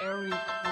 Area 4B.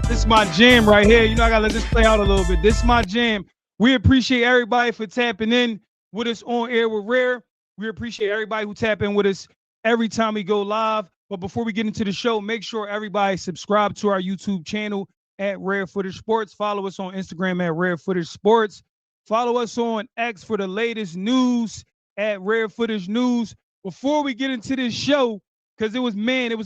This is my jam right here. You know, I gotta let this play out a little bit. This is my jam. We appreciate everybody for tapping in with us on air with Rare. We appreciate everybody who tap in with us every time we go live. But before we get into the show, make sure everybody subscribe to our YouTube channel at Rare Footage Sports. Follow us on Instagram at Rare Footage Sports. Follow us on X for the latest news at Rare Footage News. Before we get into this show, because it was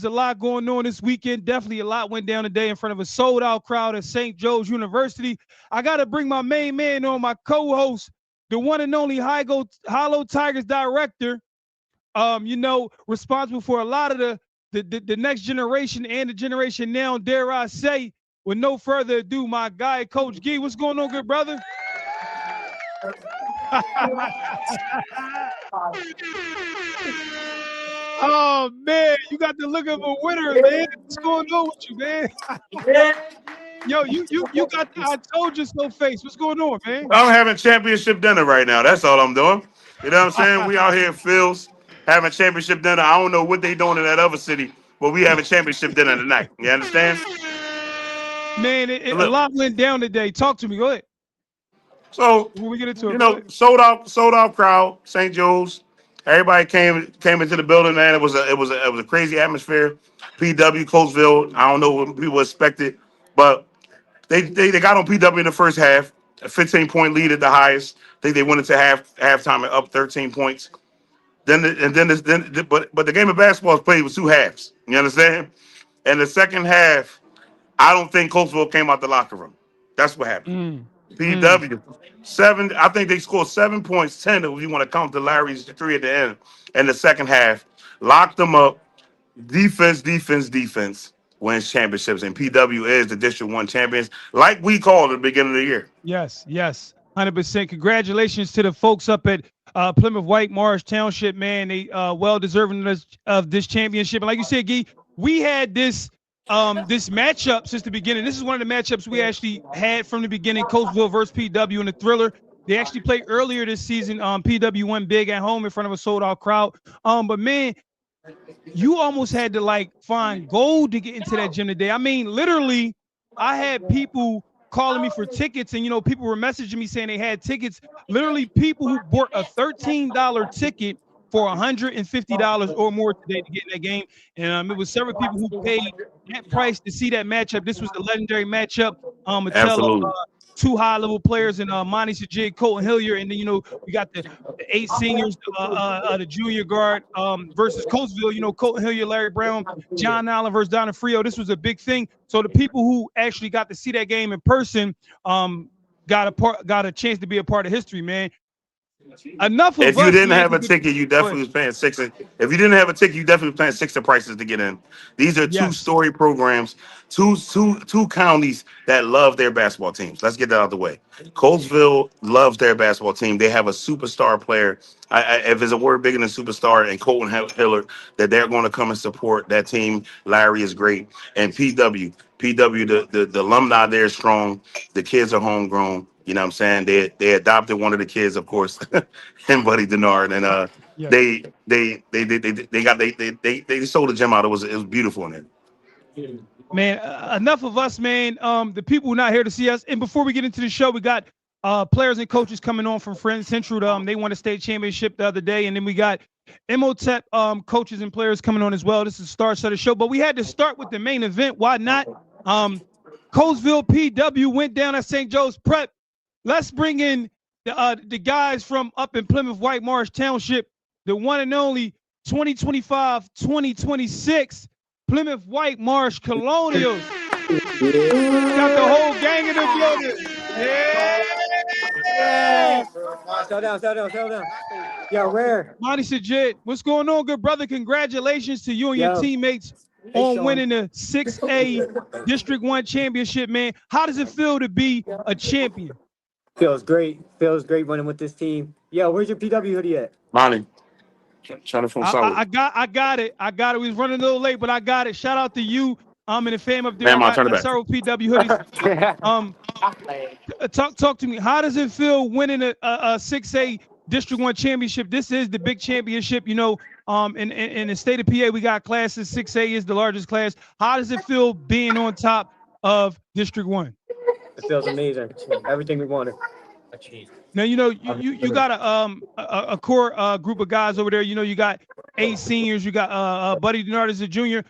a lot going on this weekend. Definitely a lot went down today in front of a sold-out crowd at St. Joe's University. I got to bring my main man on, my co-host, the one and only Hollow Tigers director, responsible for a lot of the next generation and the generation now, dare I say. With no further ado, my guy, Coach Gee. What's going on, good brother? Oh, man, you got the look of a winner, man. What's going on with you, man? Yo, you got the I told you so face. What's going on, man? I'm having championship dinner right now. That's all I'm doing. You know what I'm saying? We out here in Phil's having championship dinner. I don't know what they doing in that other city, but we having championship dinner tonight. You understand? Man, a lot went down today. Talk to me. Go ahead. So, when we get into it, sold out crowd, St. Joe's. Everybody came into the building, man. It was a crazy atmosphere. PW, Coatesville. I don't know what people expected, but they got on PW in the first half. A 15-point lead at the highest. I think they went into halftime at up 13 points. But the game of basketball is played with two halves. You understand? And the second half, I don't think Coatesville came out the locker room. That's what happened. PW. 7, I think they scored 7 points, 10 if you want to count the Larry's 3 at the end. And the second half, locked them up. Defense wins championships. And PW is the District 1 champions, like we called at the beginning of the year. Yes, 100%. Congratulations to the folks up at Plymouth White Marsh Township, man. They well-deserving of this championship. And like you said, Gee, we had this matchup since the beginning. This is one of the matchups we actually had from the beginning, Coatesville versus PW in the thriller. They actually played earlier this season. PW won big at home in front of a sold-out crowd. But, man, you almost had to, find gold to get into that gym today. I mean, literally, I had people calling me for tickets, and, people were messaging me saying they had tickets. Literally, people who bought a $13 ticket for $150 or more today to get in that game. And it was several people who paid that price to see that matchup. This was the legendary matchup. two high-level players in Monty Sajid, Colton Hilliard, and then we got the 8 seniors, the junior guard versus Coatesville. Colton Hilliard, Larry Brown, John Allen versus Donna Frio. This was a big thing. So the people who actually got to see that game in person got a chance to be a part of history, man. Enough of If you us, didn't man, have a ticket, you definitely was paying $6. If you didn't have a ticket, you definitely was paying $6 the prices to get in. These are Yes. two-story programs, two counties that love their basketball teams. Let's get that out of the way. Coatsville loves their basketball team. They have a superstar player. If there's a word bigger than superstar, and Colton Hilliard, that they're going to come and support that team. Larry is great, and PW, the alumni there is strong. The kids are homegrown. You know what I'm saying? They adopted one of the kids, of course, and Buddy Denard, and Yeah. they sold the gym out. It was beautiful in there. Man, enough of us, man. The people who are not here to see us. And before we get into the show, we got players and coaches coming on from Friends Central. They won a state championship the other day, and then we got Imhotep coaches and players coming on as well. This is the start of the show, but we had to start with the main event. Why not? Coatesville PW went down at St. Joe's Prep. Let's bring in the guys from up in Plymouth White Marsh Township, the one and only 2025-2026 Plymouth White Marsh Colonials. Got the whole gang in the building. Yeah. Slow down. Yo, where? Monty Sajid, what's going on, good brother? Congratulations to you and your teammates on winning the 6A District 1 championship, man. How does it feel to be a champion? Feels great winning with this team. Yo, where's your PW hoodie at? Monty, trying to phone solid. I got it. We was running a little late, but I got it. Shout out to you and the fam up there. Man, turn it back. Several PW hoodies. Talk to me. How does it feel winning a 6A District 1 championship? This is the big championship, in the state of PA, we got classes. 6A is the largest class. How does it feel being on top of District 1? It feels amazing. Everything we wanted. Now, you got a core group of guys over there. You got 8 seniors. You got Buddy Denard as a junior.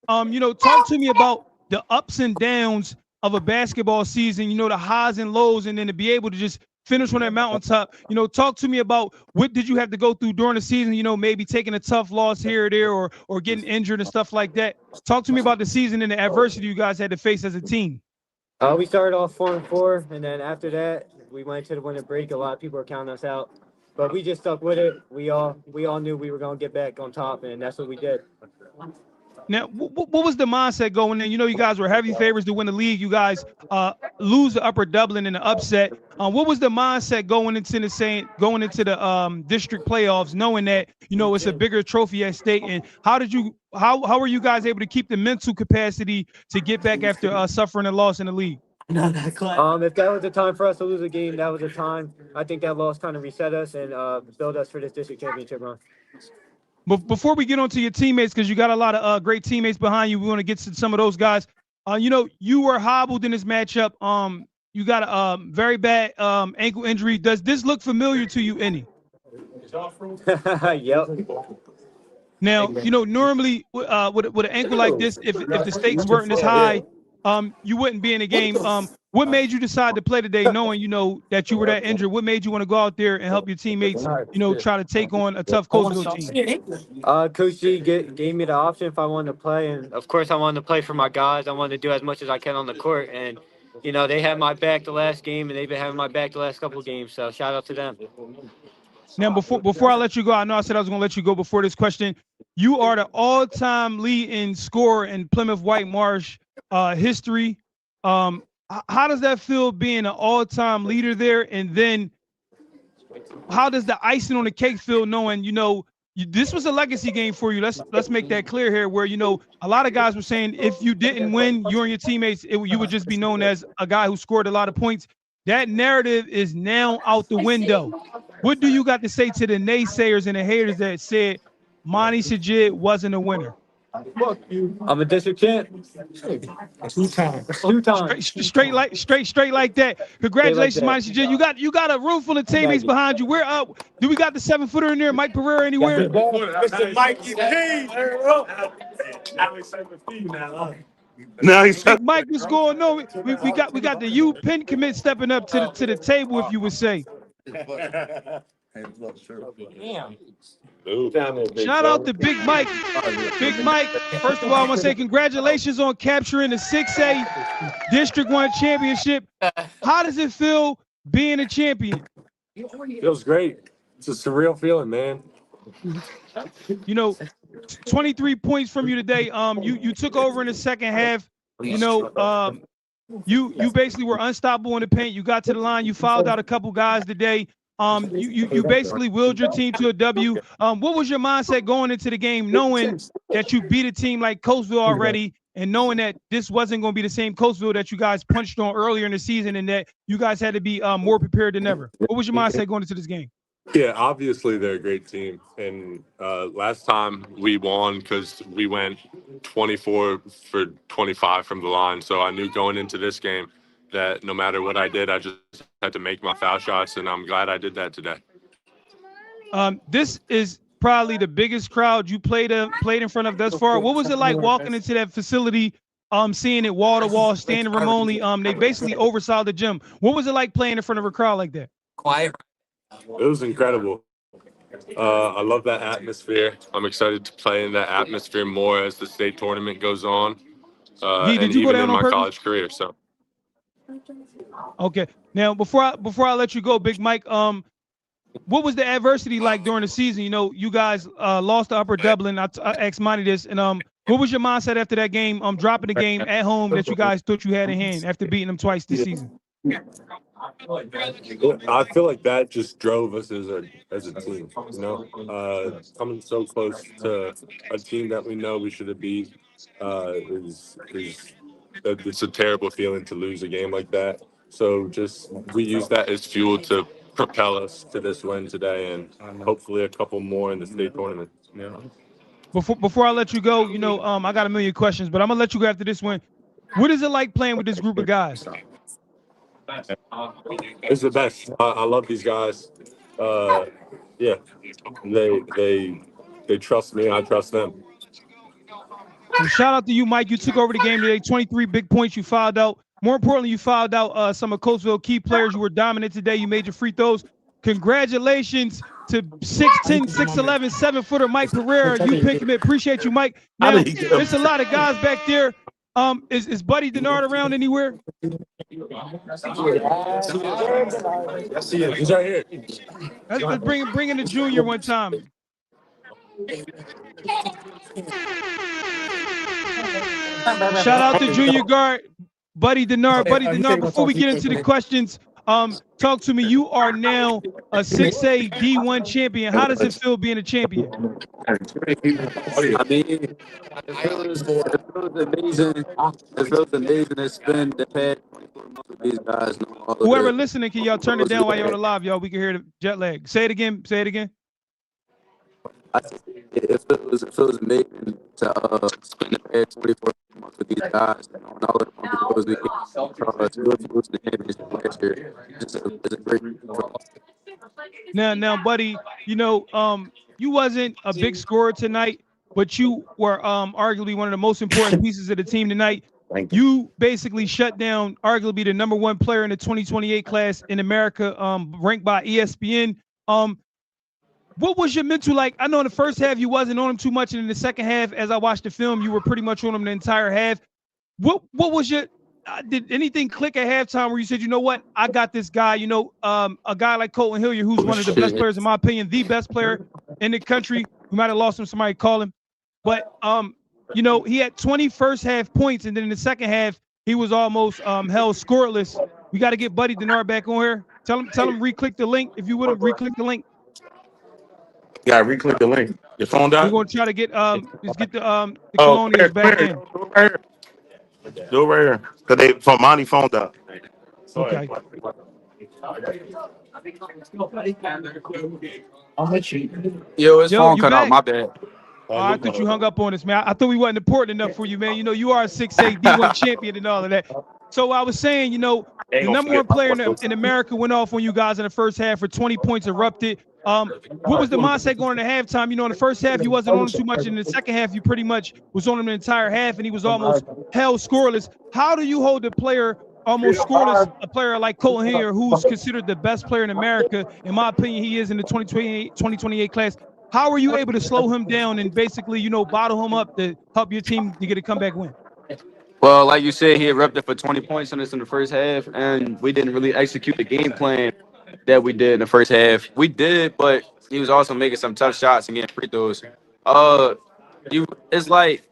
Talk to me about the ups and downs of a basketball season, the highs and lows, and then to be able to just finish on that mountaintop. Talk to me about what did you have to go through during the season, maybe taking a tough loss here or there or getting injured and stuff like that. Talk to me about the season and the adversity you guys had to face as a team. We started off 4-4, and then after that, we went to the winter break. A lot of people were counting us out, but we just stuck with it. We all knew we were going to get back on top, and that's what we did. Now, what was the mindset going in? You guys were heavy favorites to win the league. You guys lose the Upper Dublin in the upset. What was the mindset going into the district playoffs, knowing that it's a bigger trophy at stake? And how were you guys able to keep the mental capacity to get back after suffering a loss in the league? If that was the time for us to lose a game, that was the time. I think that loss kind of reset us and built us for this district championship run. But before we get on to your teammates, because you got a lot of great teammates behind you, we want to get to some of those guys. You were hobbled in this matchup. You got a very bad ankle injury. Does this look familiar to you, any? Yep. Now, normally with an ankle like this, if the stakes weren't this high, you wouldn't be in the game. What made you decide to play today, knowing that you were that injured? What made you want to go out there and help your teammates, try to take on a tough Coatesville team? Coach G gave me the option if I wanted to play, and of course I wanted to play for my guys. I wanted to do as much as I can on the court, and they had my back the last game, and they've been having my back the last couple of games. So shout out to them. Now, before I let you go, I know I said I was going to let you go before this question. You are the all-time leading scorer in Plymouth White Marsh history. How does that feel being an all-time leader there? And then how does the icing on the cake feel knowing, this was a legacy game for you? Let's make that clear here, where, a lot of guys were saying if you didn't win, you and your teammates, you would just be known as a guy who scored a lot of points. That narrative is now out the window. What do you got to say to the naysayers and the haters that said Monty Sajid wasn't a winner? Fuck you. I'm a district champ. 2 times. 2 times. Straight like that. Congratulations, Monty Sajid. You got a room full of teammates behind you. Where do we got the 7-footer in there? Mike Pereira anywhere? Mr. Mikey P. No, he said. Big Mike, what's going on? We got the U Penn commit stepping up to the table, if you would say. Shout out to Big Mike. Big Mike, first of all, I want to say congratulations on capturing the 6A District 1 championship. How does it feel being a champion? Feels great. It's a surreal feeling, man. 23 points from you today. You took over in the second half. You basically were unstoppable in the paint. You got to the line. You fouled out a couple guys today. You basically willed your team to a W. What was your mindset going into the game, knowing that you beat a team like Coatesville already, and knowing that this wasn't going to be the same Coatesville that you guys punched on earlier in the season, and that you guys had to be more prepared than ever? What was your mindset going into this game? Yeah, obviously they're a great team. And last time we won because we went 24 for 25 from the line. So I knew going into this game that no matter what I did, I just had to make my foul shots, and I'm glad I did that today. This is probably the biggest crowd you played in front of thus far. What was it like walking into that facility, seeing it wall to wall, standing room only? They basically oversaw the gym. What was it like playing in front of a crowd like that? Quiet. It was incredible. I love that atmosphere. I'm excited to play in that atmosphere more as the state tournament goes on, Did you go down in on my purpose? college career. So. Okay. Now, before I let you go, Big Mike, what was the adversity like during the season? You guys lost to Upper Dublin. I asked Monty this, and what was your mindset after that game? Dropping the game at home that you guys thought you had in hand after beating them twice this season. I feel like that just drove us as a team, coming so close to a team that we know we should have beat it's a terrible feeling to lose a game like that. So just we use that as fuel to propel us to this win today, and hopefully a couple more in the state tournament. Before I let you go, I got a million questions, but I'm gonna let you go after this one. What is it like playing with this group of guys? It's the best. I love these guys. Yeah, they trust me. I trust them. So shout out to you, Mike. You took over the game today. 23 big points. You fouled out. More importantly, you fouled out some of Coatesville key players. You were dominant today. You made your free throws. Congratulations to 6'10", 6'11", 7-footer Mike Pereira. You pick him. Appreciate you, Mike. Now, there's a lot of guys back there. Is Buddy Denard around anywhere? He's right here. Let's bring in the junior one time. Shout out to junior guard Buddy Denard. Buddy Denard, before we get into the questions, talk to me. You are now a 6A D1 champion. How does it feel being a champion? I mean, it feels amazing. It feels amazing to spend the past 24 months with these guys. Whoever listening, can y'all turn it down while you're on the live, y'all? We can hear the jet lag. Say it again. Say it again. It feels amazing to spend the past 24 months with these guys and all the goals we get to go to the championship last year. It's a great. Now, Buddy, you wasn't a big scorer tonight, but you were arguably one of the most important pieces of the team tonight. You basically shut down arguably the #1 player in the 2028 class in America, ranked by ESPN. What was your mental like? I know in the first half you wasn't on him too much, and in the second half, as I watched the film, you were pretty much on him the entire half. What was your did anything click at halftime where you said, you know what, I got this guy? A guy like Colton Hilliard, who's one of the best players in my opinion, the best player in the country. We might have lost him, somebody call him, but he had 20 first half points, and then in the second half he was almost held scoreless. We got to get Buddy Denard back on here. Tell him re-click the link if you would have re-click the link. Yeah, re-click the link. Your phone died? We're gonna try to get the Colonials back in. Do it right here. Cause they from Monty phone died. Okay. Yo, his phone you cut back? out. My bad. Oh, I thought you hung up on us, man. I thought we wasn't important enough for you, man. You are a 6A D1 champion and all of that. So I was saying, the #1 player in America went off on you guys in the first half for 20 points, erupted. What was the mindset going into halftime? You know, in the first half, you wasn't on him too much. And in the second half, you pretty much was on him the entire half, and he was almost held scoreless. How do you hold the player almost scoreless, a player like Colton Hillier, who's considered the best player in America? In my opinion, he is in the 2028 class. How are you able to slow him down and basically, you know, bottle him up to help your team to get a comeback win? Well, like you said, he erupted for 20 points on us in the first half, and we didn't really execute the game plan that we did in the first half. We did, but he was also making some tough shots and getting free throws. It's like,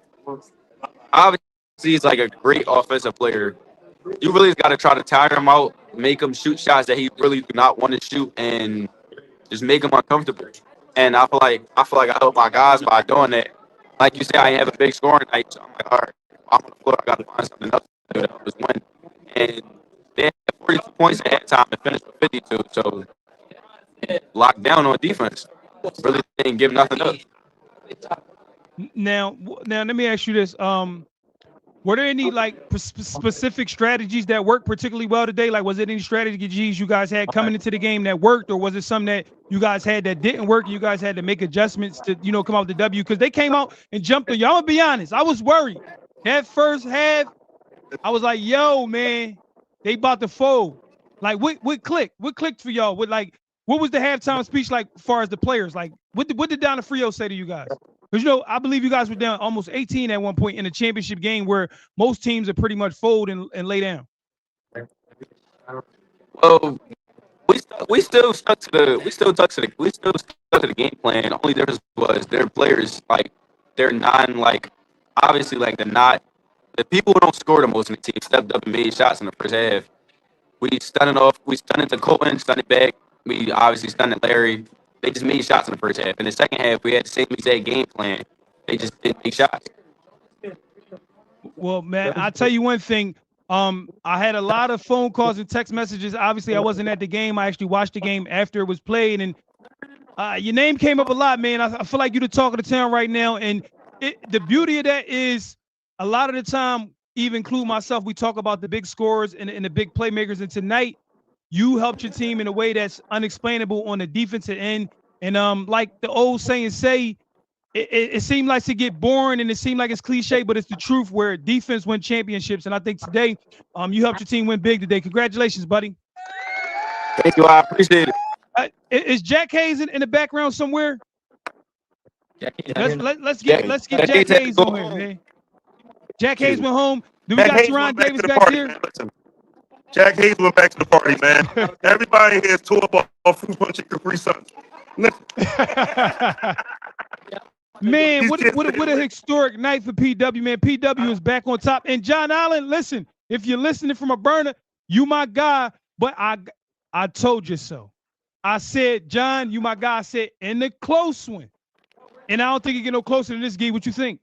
obviously he's like a great offensive player. You really got to try to tire him out, make him shoot shots that he really do not want to shoot, and just make him uncomfortable. And I feel like I help my guys by doing that. Like you said, I have a big scoring night, so I'm like, all right, I'm on the floor. I got to find something else to do to help us win. And they had 42 points at halftime and finished with 52. So locked down on defense. Really didn't give nothing up. Now, let me ask you this. Were there any like specific strategies that worked particularly well today? Like, was it any strategies you guys had coming into the game that worked, or was it something that you guys had that didn't work and you guys had to make adjustments to, you know, come out with the W? Because they came out and jumped on y'all. I'm gonna be honest, I was worried. That first half, I was like, yo, man, they about to fold. Like, what clicked? What clicked for y'all? What was the halftime speech like as far as the players? Like, what did Donna Frio say to you guys? Because, you know, I believe you guys were down almost 18 at one point in a championship game where most teams are pretty much fold and lay down. Well, we still stuck to the game plan. The only difference was their players, like, they're not like, obviously, like, the people who don't score the most in the team stepped up and made shots in the first half. We stunned to Colton, stunned it back. We obviously stunned Larry. They just made shots in the first half. In the second half, we had the same exact game plan. They just didn't make shots. Well, man, I'll tell you one thing. I had a lot of phone calls and text messages. Obviously, I wasn't at the game. I actually watched the game after it was played, and your name came up a lot, man. I feel like you're the talk of the town right now, and the beauty of that is a lot of the time, even include myself, we talk about the big scorers and the big playmakers, and tonight, you helped your team in a way that's unexplainable on the defensive end. And like the old saying say, it seemed like to get boring and it seemed like it's cliche, but it's the truth where defense win championships. And I think today, you helped your team win big today. Congratulations, buddy. Thank you. I appreciate it. Is Jack Hayes in the background somewhere? Let's get Jack Hayes on here, man. Jack Hayes went home. Do we got Teron Davis back here? Jack Hayes went back to the party, man. Everybody here is tore up off fruit punch and Capri Sun. Man, what a historic night for PW, man. PW is back on top. And John Allen, listen, if you're listening from a burner, you my guy, but I told you so. I said, John, you my guy. I said, in the close one. And I don't think it get no closer than this, Gee. What you think?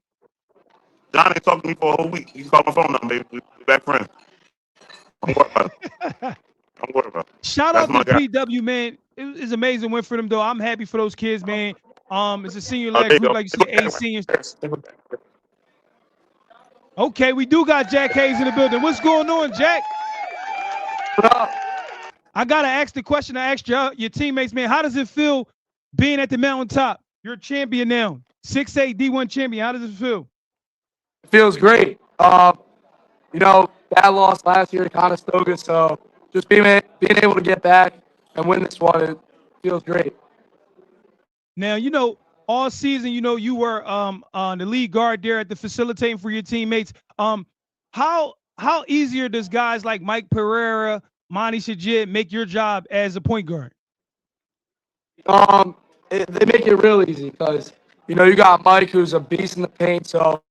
John ain't talking to me for a whole week. He called my phone number, baby. We're back friends. Don't worry about it. Don't worry about it. Shout out to PW, man. It's amazing win for them, though. I'm happy for those kids, man. It's a senior leg group, like you see, 8 seniors. Okay, we do got Jack Hayes in the building. What's going on, Jack? I gotta ask the question I asked your teammates, man. How does it feel being at the mountaintop? You're a champion now, 6A D1 champion. How does it feel? It feels great. You know, bad loss last year to Conestoga, so just being able to get back and win this one, it feels great. Now, you know, all season, you know, you were on the lead guard there at the facilitating for your teammates. How easier does guys like Mike Pereira, Monty Shajid make your job as a point guard? They make it real easy because, you know, you got Mike who's a beast in the paint, so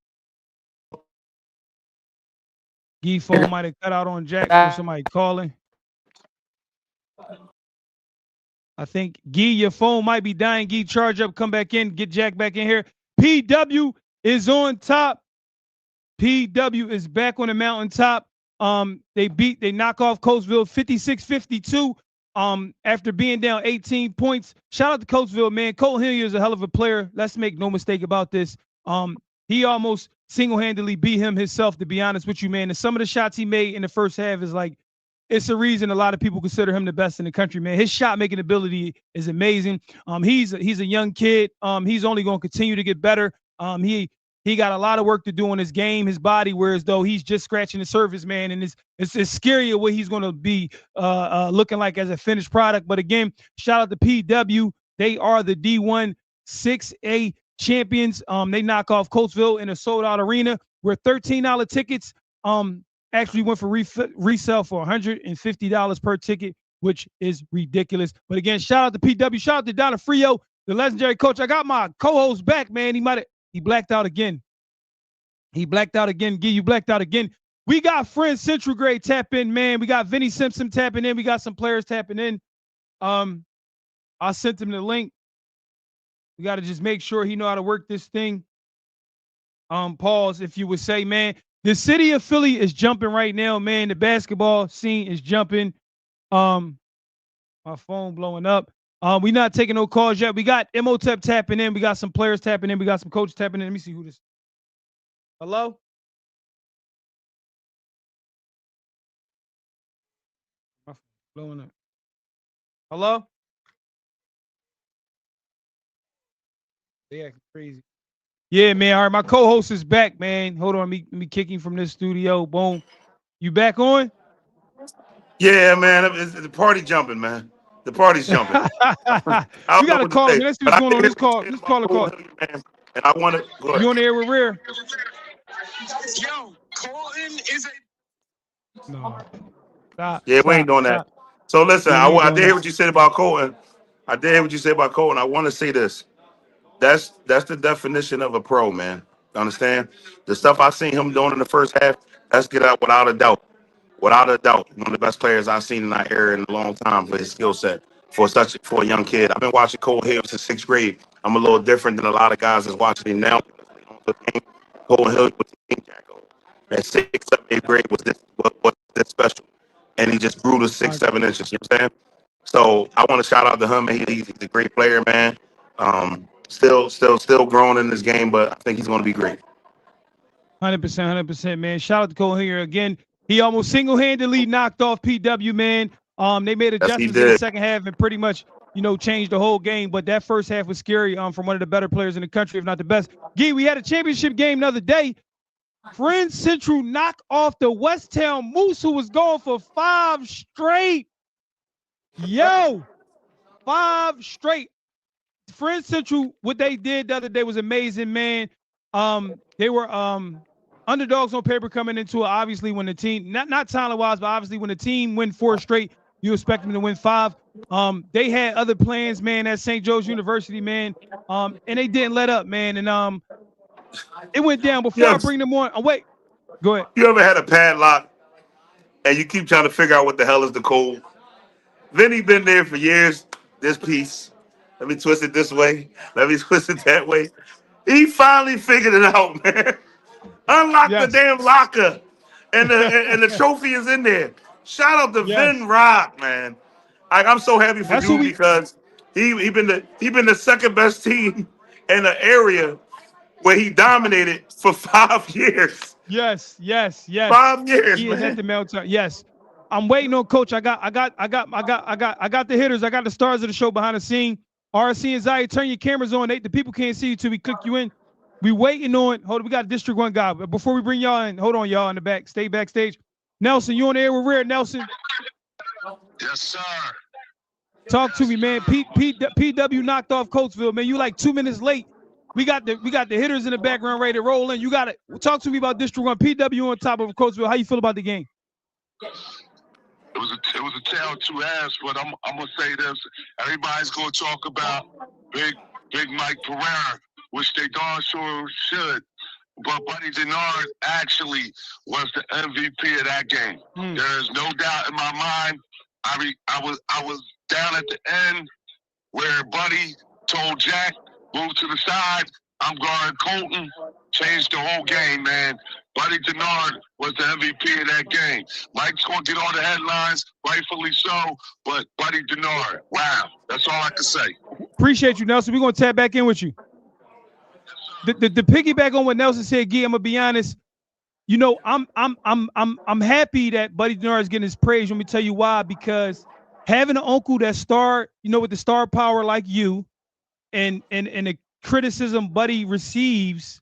Gee phone might have cut out on Jack for somebody calling. I think Gee, your phone might be dying. Gee, charge up, come back in, get Jack back in here. PW is on top. PW is back on the mountaintop. They knock off Coatesville 56-52 after being down 18 points. Shout out to Coatesville, man. Colton Hillier is a hell of a player. Let's make no mistake about this. He almost single-handedly beat him himself, to be honest with you, man. And some of the shots he made in the first half is like, it's a reason a lot of people consider him the best in the country, man. His shot making ability is amazing. He's a young kid. He's only going to continue to get better. He got a lot of work to do on his game, his body, whereas though he's just scratching the surface, man. And it's scary what he's going to be looking like as a finished product. But again, shout out to PW. They are the D1 6A champions. They knock off Coatesville in a sold-out arena where $13 tickets actually went for resale for $150 per ticket, which is ridiculous. But again, shout out to PW. Shout out to Donna Frio, the legendary coach. I got my co-host back, man. He blacked out again. He blacked out again. You blacked out again. We got friends Central Grade tap in, man. We got Vinny Simpson tapping in. We got some players tapping in. I sent him the link. We got to just make sure he know how to work this thing. Pause, if you would say, man. The city of Philly is jumping right now, man. The basketball scene is jumping. My phone blowing up. We're not taking no calls yet. We got Imhotep tapping in. We got some players tapping in. We got some coaches tapping in. Let me see who this is. Hello? My phone blowing up. Hello? They acting crazy. Yeah, man. All right, my co-host is back, man. Hold on, let me kick him from this studio. Boom. You back on? Yeah, man. The party jumping, man. The party's jumping. We got a call. Let's see what's going on. Let's call a call. And I want to go ahead. You on the air with Rare? Yo, Colton is a. No. Stop. Yeah, we ain't doing that. So listen, I did hear what you said about Colton. I want to say this. That's the definition of a pro, man. Understand? The stuff I seen him doing in the first half, let's get out without a doubt. Without a doubt, one of the best players I've seen in our area in a long time for his skill set for a young kid. I've been watching Cole Hill since 6th grade. I'm a little different than a lot of guys that's watching him now. Cole Hill was the king jackal. At 6th, 7th, 8th grade was this special. And he just grew to 6, 7 inches. You know what I'm saying? So I want to shout out to him. He's a great player, man. Still growing in this game, but I think he's going to be great. 100%, man. Shout out to Cole here again. He almost single-handedly knocked off PW, man. They made adjustments in the second half and pretty much, changed the whole game. But that first half was scary from one of the better players in the country, if not the best. Gee, we had a championship game the other day. Friends Central knocked off the Westtown Moose, who was going for 5 straight. Yo, 5 straight. Friends Central, what they did the other day was amazing, man. They were underdogs on paper coming into it. Obviously, when the team, not talent-wise, but obviously when the team win 4 straight, you expect them to win 5. They had other plans, man, at St. Joe's University, man, and they didn't let up, man. And it went down before I bring them on. Wait, go ahead. You ever had a padlock and you keep trying to figure out what the hell is the code? Vinny been there for years. This piece. Let me twist it this way. Let me twist it that way. He finally figured it out, man. Unlock the damn locker, and the trophy is in there. Shout out to Vin Rock, man. I'm so happy for you because he been the second best team in the area where he dominated for 5 years. Yes. 5 years. He is at the mountain. Yes. I'm waiting on Coach. I got the hitters. I got the stars of the show behind the scene. RC and Zaya, turn your cameras on. The people can't see you till we click you in. We waiting on. Hold on, we got a District 1 guy. But before we bring y'all in, hold on, y'all in the back. Stay backstage. Nelson, you on the air with Rare. Nelson. Yes, sir. Talk to me, man. PW knocked off Coatesville, man. You like 2 minutes late. We got the hitters in the background ready to roll in. You got it. Talk to me about District 1. PW on top of Coatesville. How you feel about the game? It was a tale of 2 halves, but I'm gonna say this. Everybody's gonna talk about Big Mike Pereira, which they darn sure should. But Buddy Denard actually was the MVP of that game. There is no doubt in my mind. I was down at the end where Buddy told Jack, move to the side. I'm guarding Colton. Changed the whole game, man. Buddy Denard was the MVP of that game. Mike's going to get all the headlines, rightfully so, but Buddy Denard, wow. That's all I can say. Appreciate you, Nelson. We're going to tap back in with you. The piggyback on what Nelson said, Gee, I'm going to be honest. you know, I'm happy that Buddy Denard is getting his praise. Let me tell you why. Because having an uncle that star, you know, with the star power like you, and the criticism Buddy receives,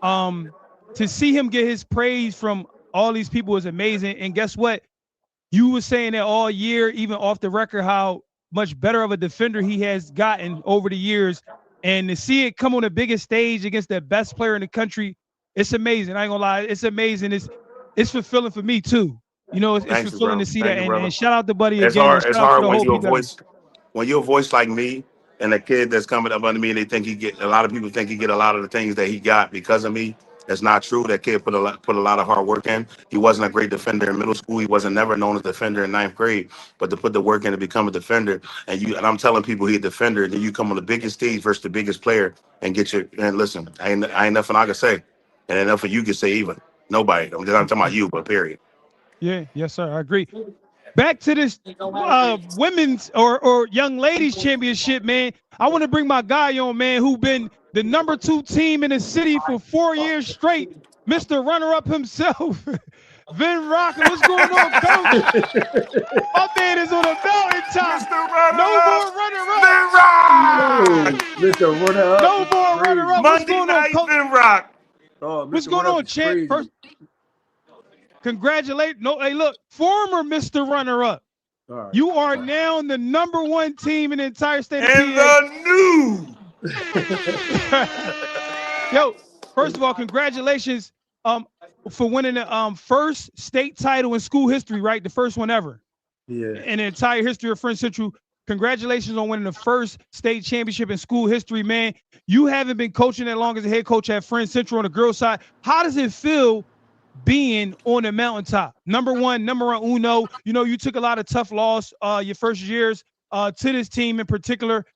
to see him get his praise from all these people is amazing. And guess what? You were saying that all year, even off the record, how much better of a defender he has gotten over the years. And to see it come on the biggest stage against the best player in the country, it's amazing. I ain't gonna lie, it's amazing. It's fulfilling for me too. You know, it's Thank you, fulfilling bro. to see Thank that. you, And brother. shout out to Buddy It's again, and hard. It's shout out to hard the when whole you're a PW. voice, like me, and a kid that's coming up under me, and they think he get. A lot of people think he get a lot of the things that he got because of me. That's not true. That kid put a lot of hard work in. He wasn't a great defender in middle school. He wasn't never known as a defender in ninth grade. But to put the work in to become a defender, and I'm telling people he's a defender, then you come on the biggest stage versus the biggest player and get your and listen. I ain't nothing I can say, and ain't nothing you can say even. Nobody. I'm talking about you, but period. Yeah, yes, sir. I agree. Back to this women's or young ladies championship, man. I want to bring my guy on, man, who been the #2 team in the city for 4 years straight, Mr. Runner-Up himself, Vin Rocker. What's going on, Coach? My man is on a mountaintop. No more runner-up. Mr. Runner Up No is more crazy. runner-up. What's Monday going on, night, Coach? Ben Rock. Oh, What's Mr. going Run Up on, is champ? crazy. First, congratulate. No, hey, look, former Mr. Runner-Up. Right. You are now the #1 team in the entire state of And PA. the new. Yo, first of all, congratulations for winning the first state title in school history, right? The first one ever. Yeah. In the entire history of Friends Central. Congratulations on winning the first state championship in school history, man. You haven't been coaching that long as a head coach at Friends Central on the girls' side. How does it feel being on the mountaintop? Number uno. You know, you took a lot of tough loss your first years to this team in particular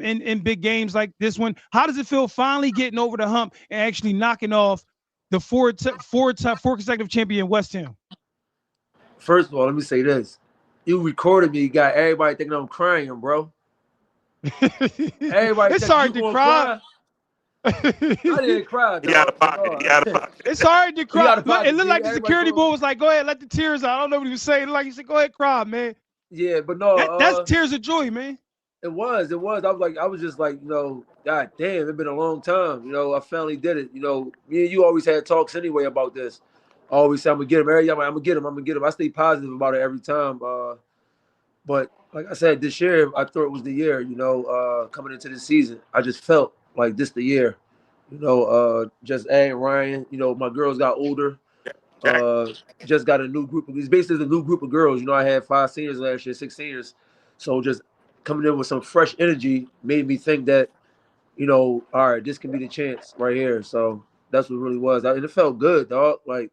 in big games like this one. How does it feel finally getting over the hump and actually knocking off the four consecutive champion West Ham? First of all, let me say this. You recorded me, got everybody thinking I'm crying, bro. Everybody It's hard to cry. I didn't cry. He out of pocket. He out of pocket. It's hard to cry. Pocket, It looked like the everybody security close. boy was like, "Go ahead, let the tears out." I don't know what he was saying. Like he said, "Go ahead, cry, man." Yeah, but no, That's tears of joy, man. It was. I was just like, God damn, it's been a long time. I finally did it. Me and you always had talks anyway about this. I always said I'm gonna get him. Every time I'm gonna get him. I stay positive about it every time. But like I said, this year I thought it was the year. Coming into the season, I just felt like this the year. Just adding Ryan. My girls got older. Just got a new group. It's basically a new group of girls. I had 5 seniors last year, 6 seniors. So just coming in with some fresh energy made me think that, all right, this can be the chance right here. So that's what it really was. And it felt good, dog. Like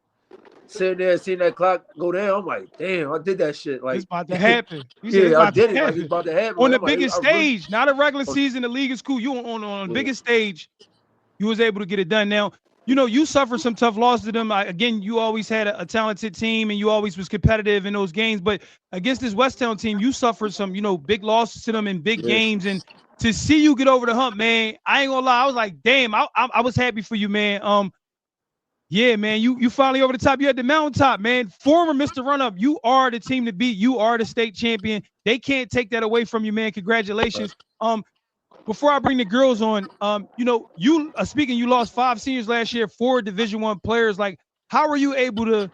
sitting there, seeing that clock go down, I'm like, damn, I did that shit. Like it's about to happen. Yeah, I did it. Like it's about to happen. On the I'm like, biggest stage, not a regular season. The league is cool. You on the biggest stage, you was able to get it done. Now, you suffered some tough losses to them. Again, you always had a talented team, and you always was competitive in those games. But against this West Town team, you suffered some, big losses to them in big games. And to see you get over the hump, man, I ain't gonna lie. I was like, damn, I was happy for you, man. Yeah, man, you finally over the top. You at the mountaintop, man. Former Mr. Run-Up, you are the team to beat. You are the state champion. They can't take that away from you, man. Congratulations. Before I bring the girls on, speaking, you lost 5 seniors last year, 4 Division I players. Like, how are you able to,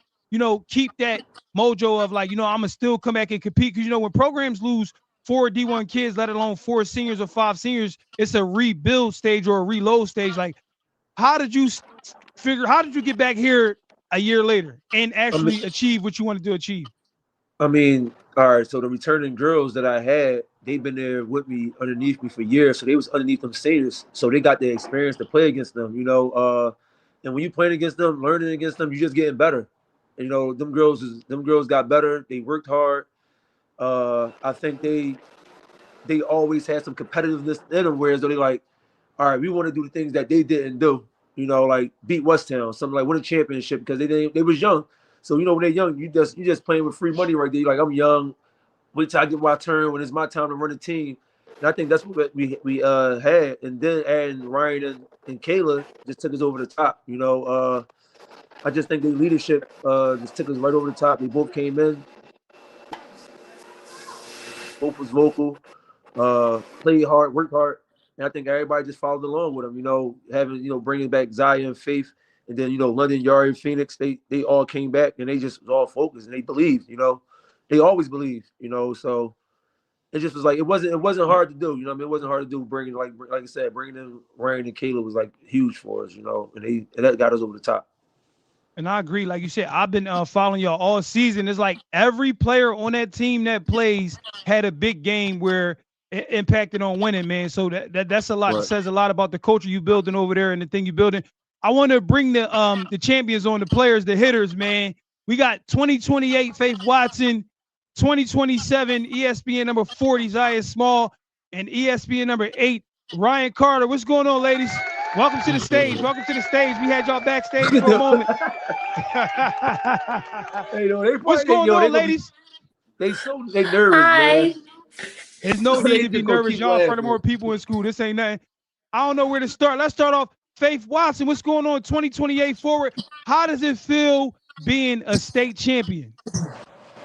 keep that mojo of like, I'm gonna still come back and compete? Because when programs lose 4 D1 kids, let alone 4 seniors or 5 seniors, it's a rebuild stage or a reload stage. Like, how did you get back here a year later and actually achieve what you wanted to achieve? All right, so the returning girls that I had, they've been there with me, underneath me for years. So they was underneath them seniors. So they got the experience to play against them, and when you playing against them, learning against them, you just getting better. And, them girls got better. They worked hard. I think they always had some competitiveness in them, whereas they like, all right, we want to do the things that they didn't do, like beat West Town, something like win a championship, because they was young. So when they're young, you just playing with free money right there. You're like, I'm young. Wait till I get my turn when it's my time to run the team. And I think that's what we had. And then adding Ryan and Kayla just took us over the top. I just think their leadership just took us right over the top. They both came in, both was vocal, played hard, worked hard, and I think everybody just followed along with them. Bringing back Zaya and Faith, and then London, Yari, and Phoenix. They all came back and they just was all focused and they believed. They always believed. So it just was like it wasn't hard to do. It wasn't hard to do. Bringing like I said, bringing in Ryan and Caleb was like huge for us. And that got us over the top. And I agree. Like you said, I've been following y'all all season. It's like every player on that team that plays had a big game where it impacted on winning, man. So that's a lot. Right. It says a lot about the culture you building over there and the thing you building. I want to bring the champions on, the players, the hitters, man. We got 2028 Faith Watson, 2027 ESPN number 40 Zaya Small, and ESPN number 8 Ryan Carter. What's going on, ladies? Welcome to the stage. Welcome to the stage. We had y'all backstage for a moment. What's going on, ladies? They nervous, man. There's no need to be nervous. Y'all in front of more people in school. This ain't nothing. I don't know where to start. Let's start off. Faith Watson, what's going on 2028 forward? How does it feel being a state champion?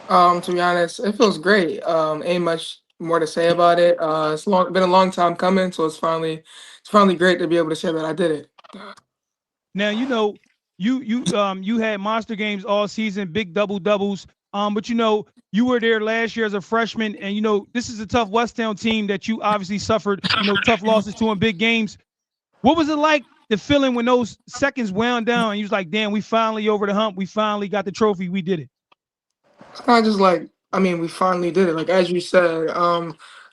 To be honest, it feels great. Ain't much more to say about it. It's been a long time coming, so it's finally great to be able to say that I did it. Now you had monster games all season, big doubles. But you were there last year as a freshman, and this is a tough Westtown team that you obviously suffered tough losses to in big games. What was it like, the feeling when those seconds wound down and you was like, damn, we finally over the hump, we finally got the trophy, we did it? It's kind of just like, we finally did it. Like, as you said,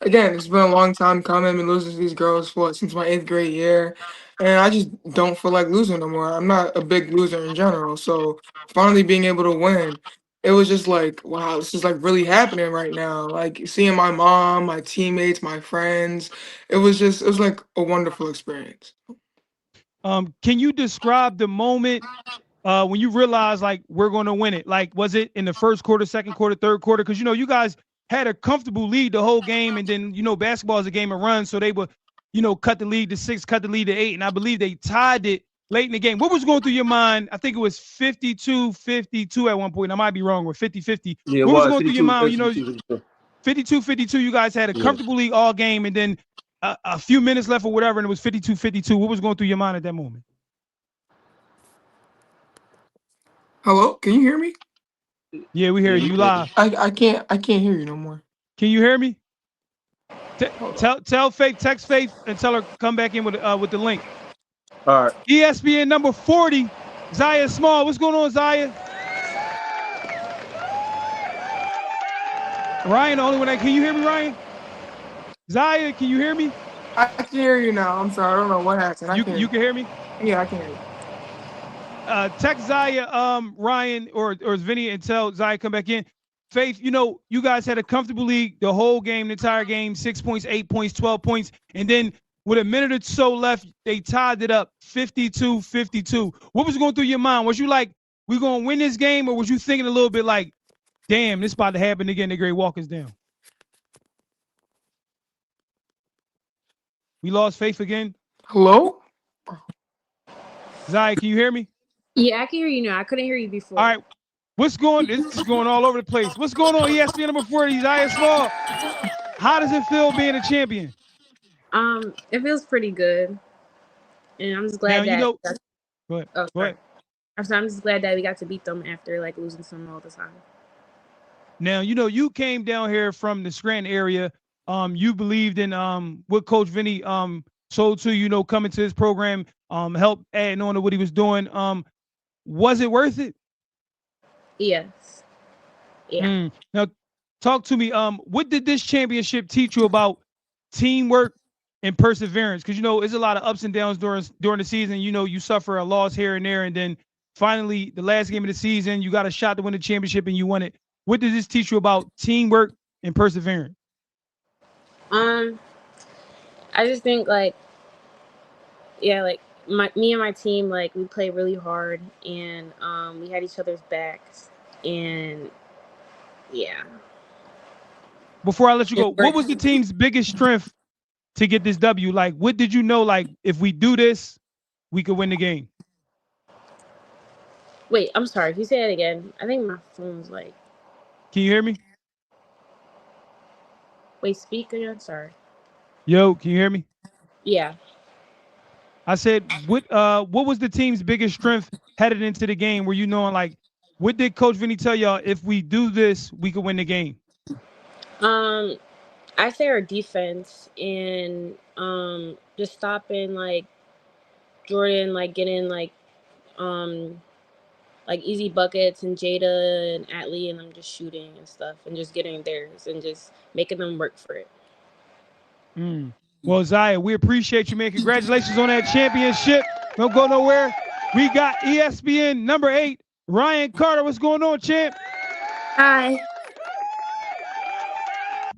again, it's been a long time coming. I've been losing to these girls since my 8th grade year, and I just don't feel like losing no more. I'm not a big loser in general, so finally being able to win, it was just like, wow, this is like really happening right now. Like seeing my mom, my teammates, my friends, it was like a wonderful experience. Can you describe the moment when you realized like we're going to win it? Like, was it in the first quarter, second quarter, third quarter? Because you guys had a comfortable lead the whole game, and then basketball is a game of runs, so they would cut the lead to 6, cut the lead to 8, and I believe they tied it late in the game. What was going through your mind? I think it was 52-52 at one point. I might be wrong, or 50-50. Yeah, what was going through your mind? 52-52. You guys had a comfortable lead all game, and then a few minutes left or whatever, and it was 52-52. What was going through your mind at that moment? Hello, can you hear me? Yeah, we hear you live. I can't hear you no more. Can you hear me? Tell Faith, text Faith, and tell her come back in with the link. All right. ESPN number 40, Zaya Small. What's going on, Zaya? Ryan, the only one can you hear me, Ryan? Zaya, can you hear me? I can hear you now. I'm sorry, I don't know what happened. You can hear me? Yeah, I can hear you. Text Zaya, Ryan, or Vinny, and tell Zaya come back in. Faith, you guys had a comfortable lead the whole game, the entire game, 6 points, 8 points, 12 points, and then with a minute or so left, they tied it up 52-52. What was going through your mind? Was you like, we gonna win this game, or was you thinking a little bit like, damn, this about to happen again, the Great Walk us down? We lost Faith again. Hello? Zaya, can you hear me? Yeah, I can hear you now. I couldn't hear you before. All right. This is going all over the place. What's going on, ESPN number 40, Zaya Small? How does it feel being a champion? It feels pretty good. And I'm just glad Go ahead. Go ahead. I'm just glad that we got to beat them after like losing some all the time. Now, you came down here from the Scranton area. You believed in what Coach Vinny sold to you, coming to his program, help adding on to what he was doing. Was it worth it? Yes. Yeah. Now, talk to me. What did this championship teach you about teamwork and perseverance? Because there's a lot of ups and downs during the season. You suffer a loss here and there, and then finally the last game of the season, you got a shot to win the championship and you won it. What does this teach you about teamwork and perseverance? I just think me and my team, like, we played really hard, and we had each other's backs, and yeah. Before I let you go, what was the team's biggest strength to get this W? Like, what did you know, like, if we do this, we could win the game? Wait, I'm sorry. Can you say it again? I think my phone's like. Can you hear me? Wait, speak again. Sorry. Yo, can you hear me? Yeah. I said, what was the team's biggest strength headed into the game? Were you knowing like, what did Coach Vinny tell y'all? If we do this, we could win the game. Um, I say our defense and just stopping like Jordan, like getting like easy buckets and Jada and Atlee and them just shooting and stuff and just getting theirs and just making them work for it. Well, Zaya, we appreciate you, man. Congratulations on that championship. Don't go nowhere. We got ESPN number 8, Ryan Carter. What's going on, champ? Hi.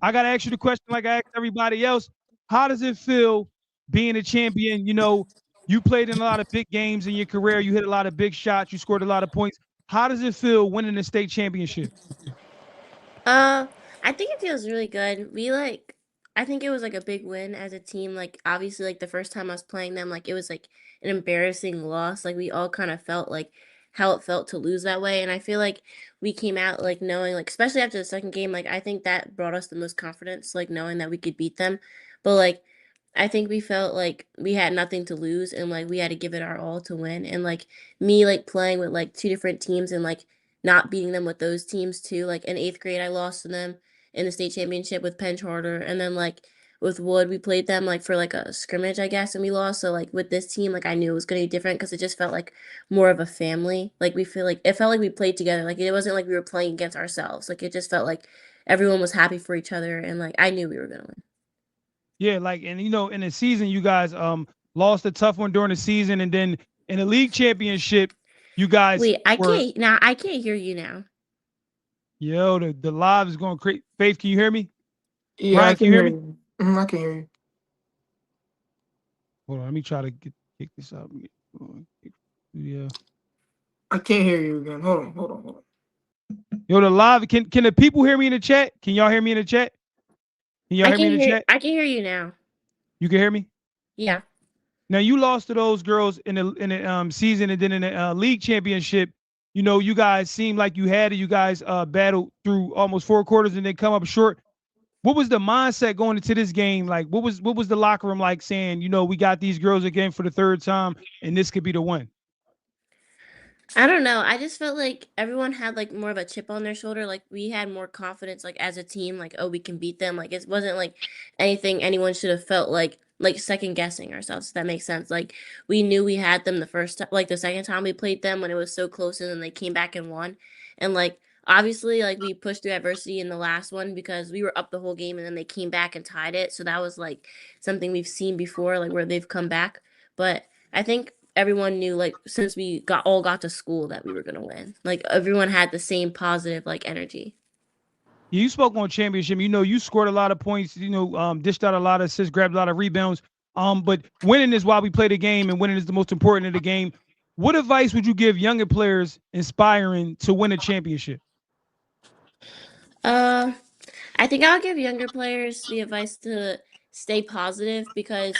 I got to ask you the question like I asked everybody else. How does it feel being a champion? You know, you played in a lot of big games in your career. You hit a lot of big shots. You scored a lot of points. How does it feel winning the state championship? I think it feels really good. I think it was like a big win as a team. Like obviously like the first time I was playing them, like it was like an embarrassing loss. Like we all kind of felt like how it felt to lose that way. And I feel like we came out like knowing like especially after the second game, like I think that brought us the most confidence, like knowing that we could beat them. But like I think we felt like we had nothing to lose and like we had to give it our all to win. And like me like playing with like two different teams and like not beating them with those teams too. Like in 8th grade I lost to them in the state championship with Penn Charter, and then like with Wood we played them like for like a scrimmage I guess and we lost. So like with this team like I knew it was gonna be different because it just felt like more of a family. Like we feel like it felt like we played together. Like it wasn't like we were playing against ourselves. Like it just felt like everyone was happy for each other and like I knew we were gonna win. Yeah, like, and you know, in the season, you guys lost a tough one during the season, and then in the league championship, you guys Wait, I were. can't hear you now. Yo, the live is going crazy. Faith, can you hear me? Yeah, Ryan, I can can you hear hear me? you. I can hear you. Hold on, let me try to kick this out. Yeah. I can't hear you again. Hold on. Yo, the live. Can the people hear me in the chat? Can y'all hear me in the chat? Can y'all hear me in the chat? I can hear you now. You can hear me? Yeah. Now you lost to those girls in the season, and then in the league championship. You know, you guys seemed like you had it. You guys battled through almost 4 quarters and then come up short. What was the mindset going into this game? Like, what was the locker room like saying, you know, we got these girls again for the 3rd time, and this could be the one? I don't know. I just felt like everyone had like more of a chip on their shoulder. Like we had more confidence like as a team, like, oh, we can beat them. Like it wasn't like anything anyone should have felt like second guessing ourselves, if that makes sense. Like we knew we had them the first time, like the second time we played them when it was so close and then they came back and won. And like obviously like we pushed through adversity in the last one because we were up the whole game and then they came back and tied it. So that was like something we've seen before, like where they've come back. But I think everyone knew like since we got to school that we were gonna win. Like everyone had the same positive like energy. You spoke on championship. You know, you scored a lot of points. You know, dished out a lot of assists, grabbed a lot of rebounds. But winning is why we play the game, and winning is the most important of the game. What advice would you give younger players inspiring to win a championship? Uh, I think I'll give younger players the advice to stay positive because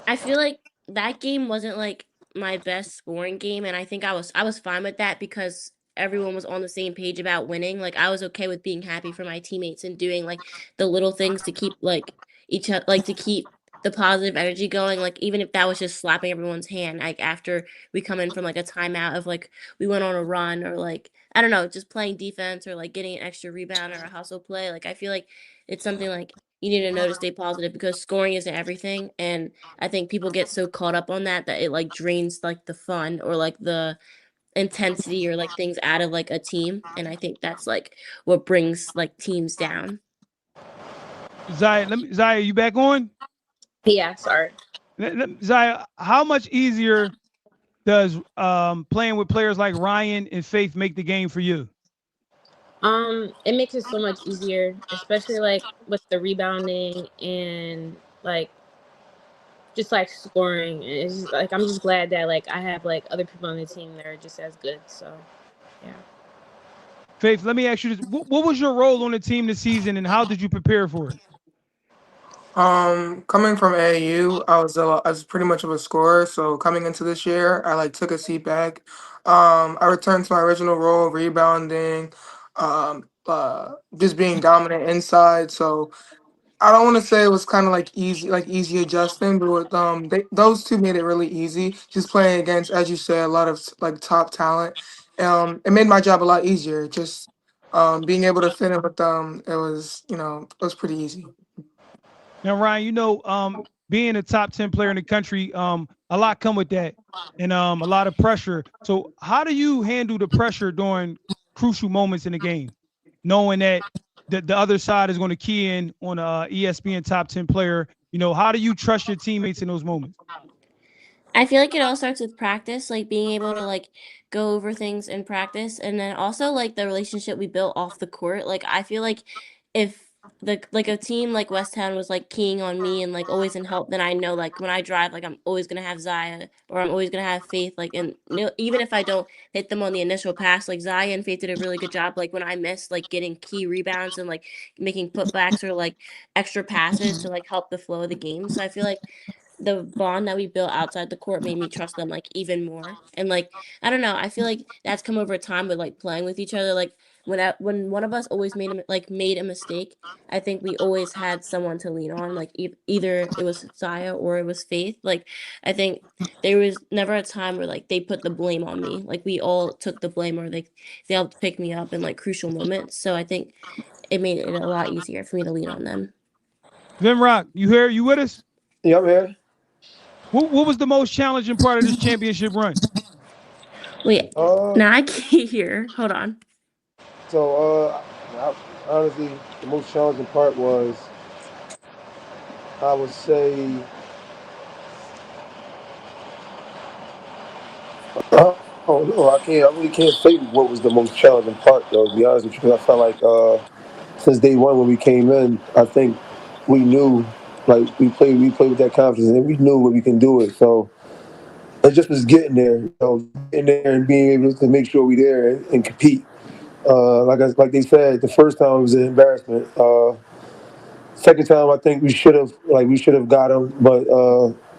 I feel like that game wasn't like my best scoring game, and I think I was fine with that because everyone was on the same page about winning. Like I was okay with being happy for my teammates and doing like the little things to keep like each other like to keep the positive energy going. Like even if that was just slapping everyone's hand, like after we come in from like a timeout of like we went on a run or like I don't know, just playing defense or like getting an extra rebound or a hustle play. Like I feel like it's something like you need to know to stay positive because scoring isn't everything and I think people get so caught up on that that it like drains like the fun or like the intensity or like things out of like a team. And I think that's like what brings like teams down. Zaya, you back on? Yeah, sorry. Zaya, how much easier does playing with players like Ryan and Faith make the game for you? It makes it so much easier, especially like with the rebounding and like just like scoring. It's just, like I'm just glad that like I have like other people on the team that are just as good. So yeah. Faith, let me ask you this: what was your role on the team this season, and how did you prepare for it? Coming from AAU, I was pretty much of a scorer. So coming into this year, I like took a seat back. I returned to my original role, rebounding, just being dominant inside. So I don't want to say it was kind of like easy adjusting, but those two made it really easy. Just playing against, as you said, a lot of like top talent. It made my job a lot easier. Just being able to fit in with them, it was pretty easy. Now, Ryan, being a top 10 player in the country, a lot come with that, and a lot of pressure. So, how do you handle the pressure during crucial moments in the game, knowing that the other side is going to key in on a ESPN top 10 player? How do you trust your teammates in those moments? I feel like it all starts with practice, like being able to like go over things in practice, and then also like the relationship we built off the court. Like I feel like if like a team like West Town was like keying on me and like always in help, then I know like when I drive, like I'm always gonna have Zaya or I'm always gonna have Faith. Like and even if I don't hit them on the initial pass, like Zaya and Faith did a really good job. Like when I missed, like getting key rebounds and like making putbacks or like extra passes to like help the flow of the game. So I feel like the bond that we built outside the court made me trust them like even more. And like I don't know, I feel like that's come over time with like playing with each other. Like when one of us always made a mistake, I think we always had someone to lean on. Like either it was Saya or it was Faith. Like I think there was never a time where like they put the blame on me. Like we all took the blame or they helped pick me up in like crucial moments. So I think it made it a lot easier for me to lean on them. Vin Rock, you here? You with us? Yeah, I'm here. What was the most challenging part of this championship run? Wait, Uh, now I can't hear. Hold on. Honestly, the most challenging part was, I would say, oh no, I really can't say what was the most challenging part though. To be honest with you, because I felt like since day one when we came in, I think we knew, like we played with that confidence and we knew what we can do it. So it just was getting there, getting there and being able to make sure we there and compete. Like they said, the first time was an embarrassment. Second time, I think we should have got them, but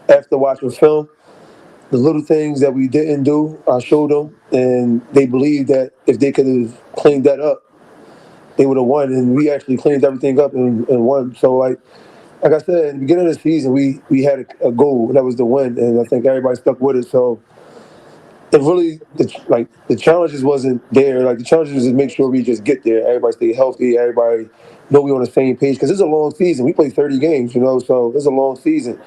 after watching film, the little things that we didn't do, I showed them, and they believed that if they could have cleaned that up, they would have won. And we actually cleaned everything up and won. So like I said, in the beginning of the season, we had a goal, and that was to win, and I think everybody stuck with it. So it really the challenges wasn't there. Like the challenges was to make sure we just get there. Everybody stay healthy. Everybody know we on the same page because it's a long season. We play 30 games, so it's a long season.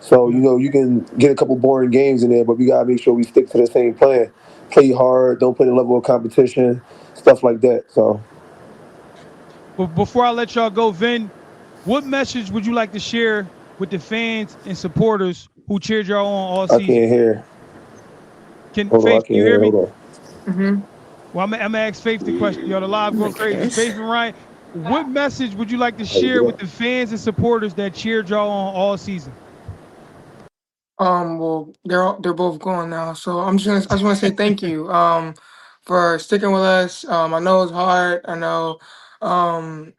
So you can get a couple boring games in there, but we gotta make sure we stick to the same plan. Play hard. Don't play the level of competition. Stuff like that. So But before I let y'all go, Vin, what message would you like to share with the fans and supporters who cheered y'all on all I season? can't hear. Can Hold on, I Faith, can't can you hear hear. me? Hold Mm-hmm. Well, I'm gonna ask Faith the question. Y'all, the live Oh going my crazy. goodness. Faith and Ryan, what message would you like to on. How you share with doing? the fans and supporters that cheered y'all on all season? Well, they're both gone now, so I just want to say thank you, for sticking with us. I know it's hard. I know, um,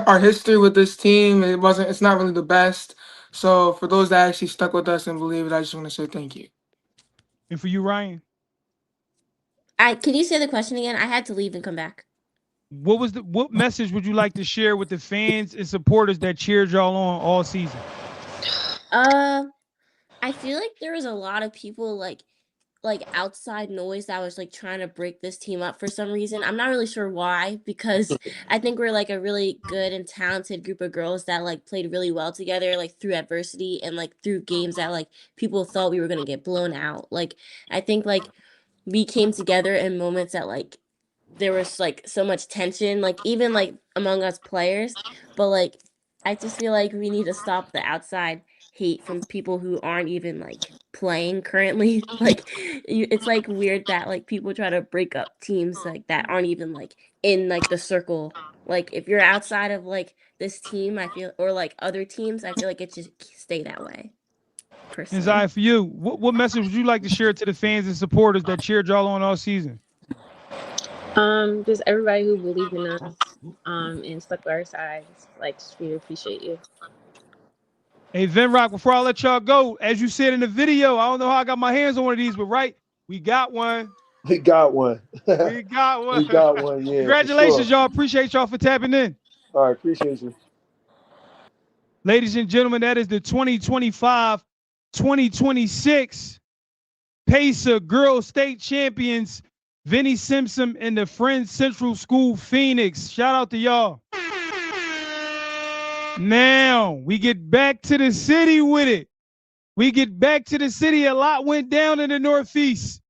our history with this team, it's not really the best. So for those that actually stuck with us and believe it, I just want to say thank you. And for you, Ryan, Can you say the question again? I had to leave and come back. what message would you like to share with the fans and supporters that cheered y'all on all season? Uh, I feel like there was a lot of people like outside noise that was like trying to break this team up for some reason. I'm not really sure why because I think we're like a really good and talented group of girls that like played really well together like through adversity and like through games that like people thought we were going to get blown out. Like I think like we came together in moments that like there was like so much tension, like even like among us players. But like I just feel like we need to stop the outside hate from people who aren't even like playing currently. Like it's like weird that like people try to break up teams like that aren't even like in like the circle. Like if you're outside of like this team, I feel or like other teams, I feel like it should stay that way. And Personally. Zaya, for you, what message would you like to share to the fans and supporters that cheered y'all on all season? Just everybody who believed in us. and stuck by our sides. Like, just really appreciate you. Hey, Venrock, before I let y'all go, as you said in the video, I don't know how I got my hands on one of these, but right, we got one. We got one. We got one. We got one, yeah, for Congratulations, sure. y'all. Appreciate y'all for tapping in. All right, appreciate you. Ladies and gentlemen, that is the 2025-2026 Pacer Girls State Champions, Vinnie Simpson and the Friends Central School Phoenix. Shout out to y'all. Now, we get back to the city with it. We get back to the city. A lot went down in the Northeast.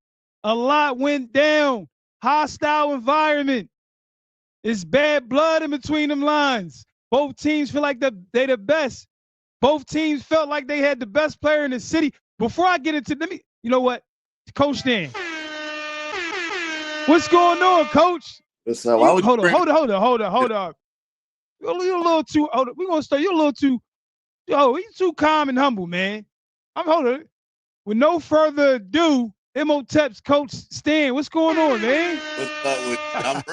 A lot went down. Hostile environment. It's bad blood in between them lines. Both teams feel like they the best. Both teams felt like they had the best player in the city. Before I get into, you know what? Coach Dan. What's going on, Coach? Hold on. You're a little too, we're going to start. You're a little too, you too calm and humble, man. I'm holding. With no further ado, Imhotep's Coach Stan. What's going on, man? What's up with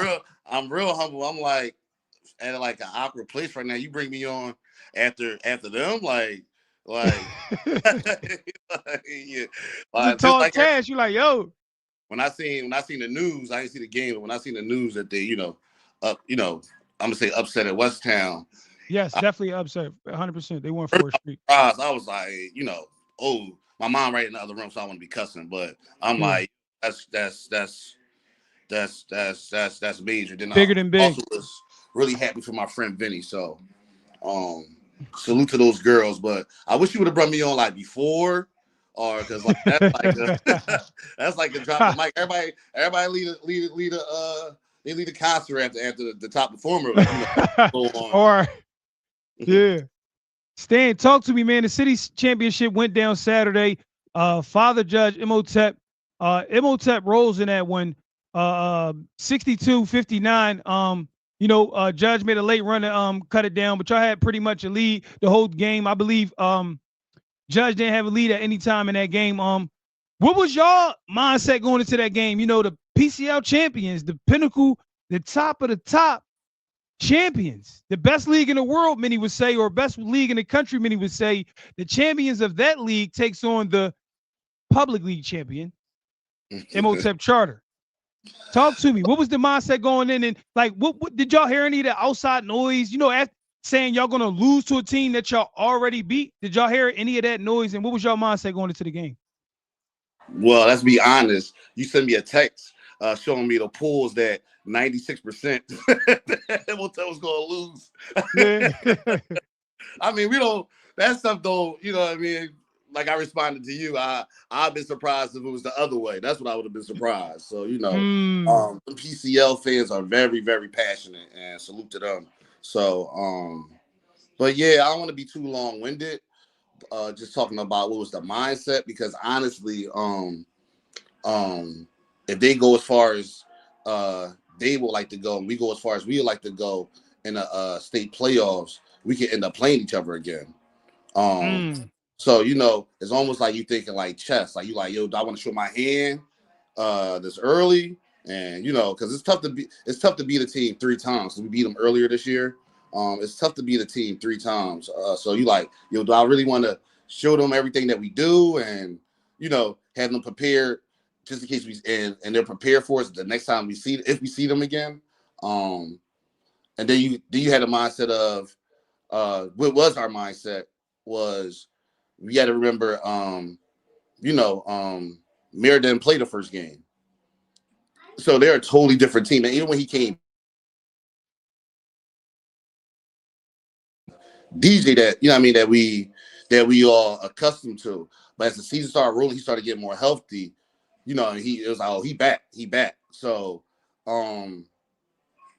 you? I'm real humble. I'm like at like an awkward place right now. You bring me on after them, like yeah. It's a tall task. You like, yo. When I seen the news, I didn't see the game, but when I seen the news that they, I'm gonna say upset at West Town. Yes, definitely upset. 100%. They won 4th Street. I was like, oh, my mom right in the other room, so I want to be cussing, but I'm like, that's major. Then bigger than big. Also was really happy for my friend Vinny. So, salute to those girls. But I wish you would have brought me on like before, or because like that's like a drop the mic. Everybody lead a concert after the top performer. Go on. Or yeah. Stan, talk to me, man. The city championship went down Saturday. Father Judge Imhotep rolls in that one. 62-59. Judge made a late run to cut it down, but y'all had pretty much a lead the whole game. I believe Judge didn't have a lead at any time in that game. What was y'all mindset going into that game? The PCL champions, the pinnacle, the top of the top champions, the best league in the world, many would say, or best league in the country, many would say. The champions of that league takes on the public league champion, Imhotep Charter. Talk to me. What was the mindset going in? And like, what did y'all hear any of the outside noise? Saying y'all gonna lose to a team that y'all already beat. Did y'all hear any of that noise? And what was y'all mindset going into the game? Well, let's be honest. You sent me a text showing me the pools that 96% Imhotep was gonna lose. Yeah. I mean, we don't. That stuff don't. You know what I mean? Like I responded to you, I'd been surprised if it was the other way. That's what I would have been surprised. So the PCL fans are very, very passionate, and salute to them. So, but yeah, I don't want to be too long-winded. Just talking about what was the mindset, because honestly, if they go as far as they would like to go, and we go as far as we would like to go in the state playoffs, we can end up playing each other again. So, it's almost like you thinking like chess. Like you like, yo, do I want to show my hand this early? And because it's tough to beat a team 3 times. We beat them earlier this year. It's tough to beat a team 3 times. So you like, yo, do I really want to show them everything that we do and have them prepared just in case and they're prepared for us the next time if we see them again. And then you had a mindset of what was our mindset was, we got to remember, Mayor didn't play the first game. So they're a totally different team. And even when he came, DJ that we all accustomed to. But as the season started rolling, he started getting more healthy. It was like, oh, he back. So the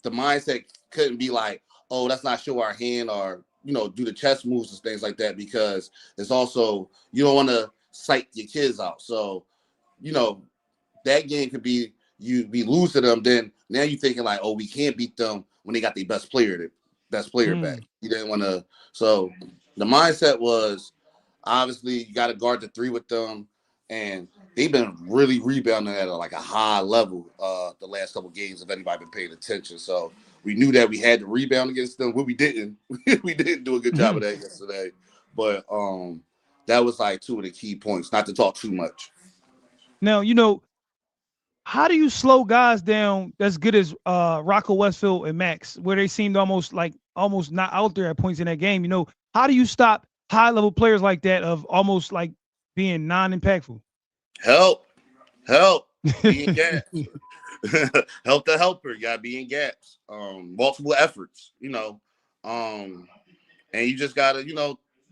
mindset couldn't be like, oh, let's not show our hand or do the chess moves and things like that, because it's also, you don't want to psych your kids out. So, that game could be, we lose to them, then now you're thinking like, oh, we can't beat them when they got their best player back. You didn't want to. So the mindset was, obviously, you got to guard the 3 with them. and they've been really rebounding at like a high level the last couple games. If anybody been paying attention, so we knew that we had to rebound against them. Well, we didn't. We didn't do a good job of that yesterday, but that was like two of the key points. Not to talk too much. Now, how do you slow guys down that's good as Rocco Westfield and Max, where they seemed almost not out there at points in that game? How do you stop high level players like that of almost like being non-impactful? Help, be in gaps. Help the helper. You gotta be in gaps. Multiple efforts. And you just gotta,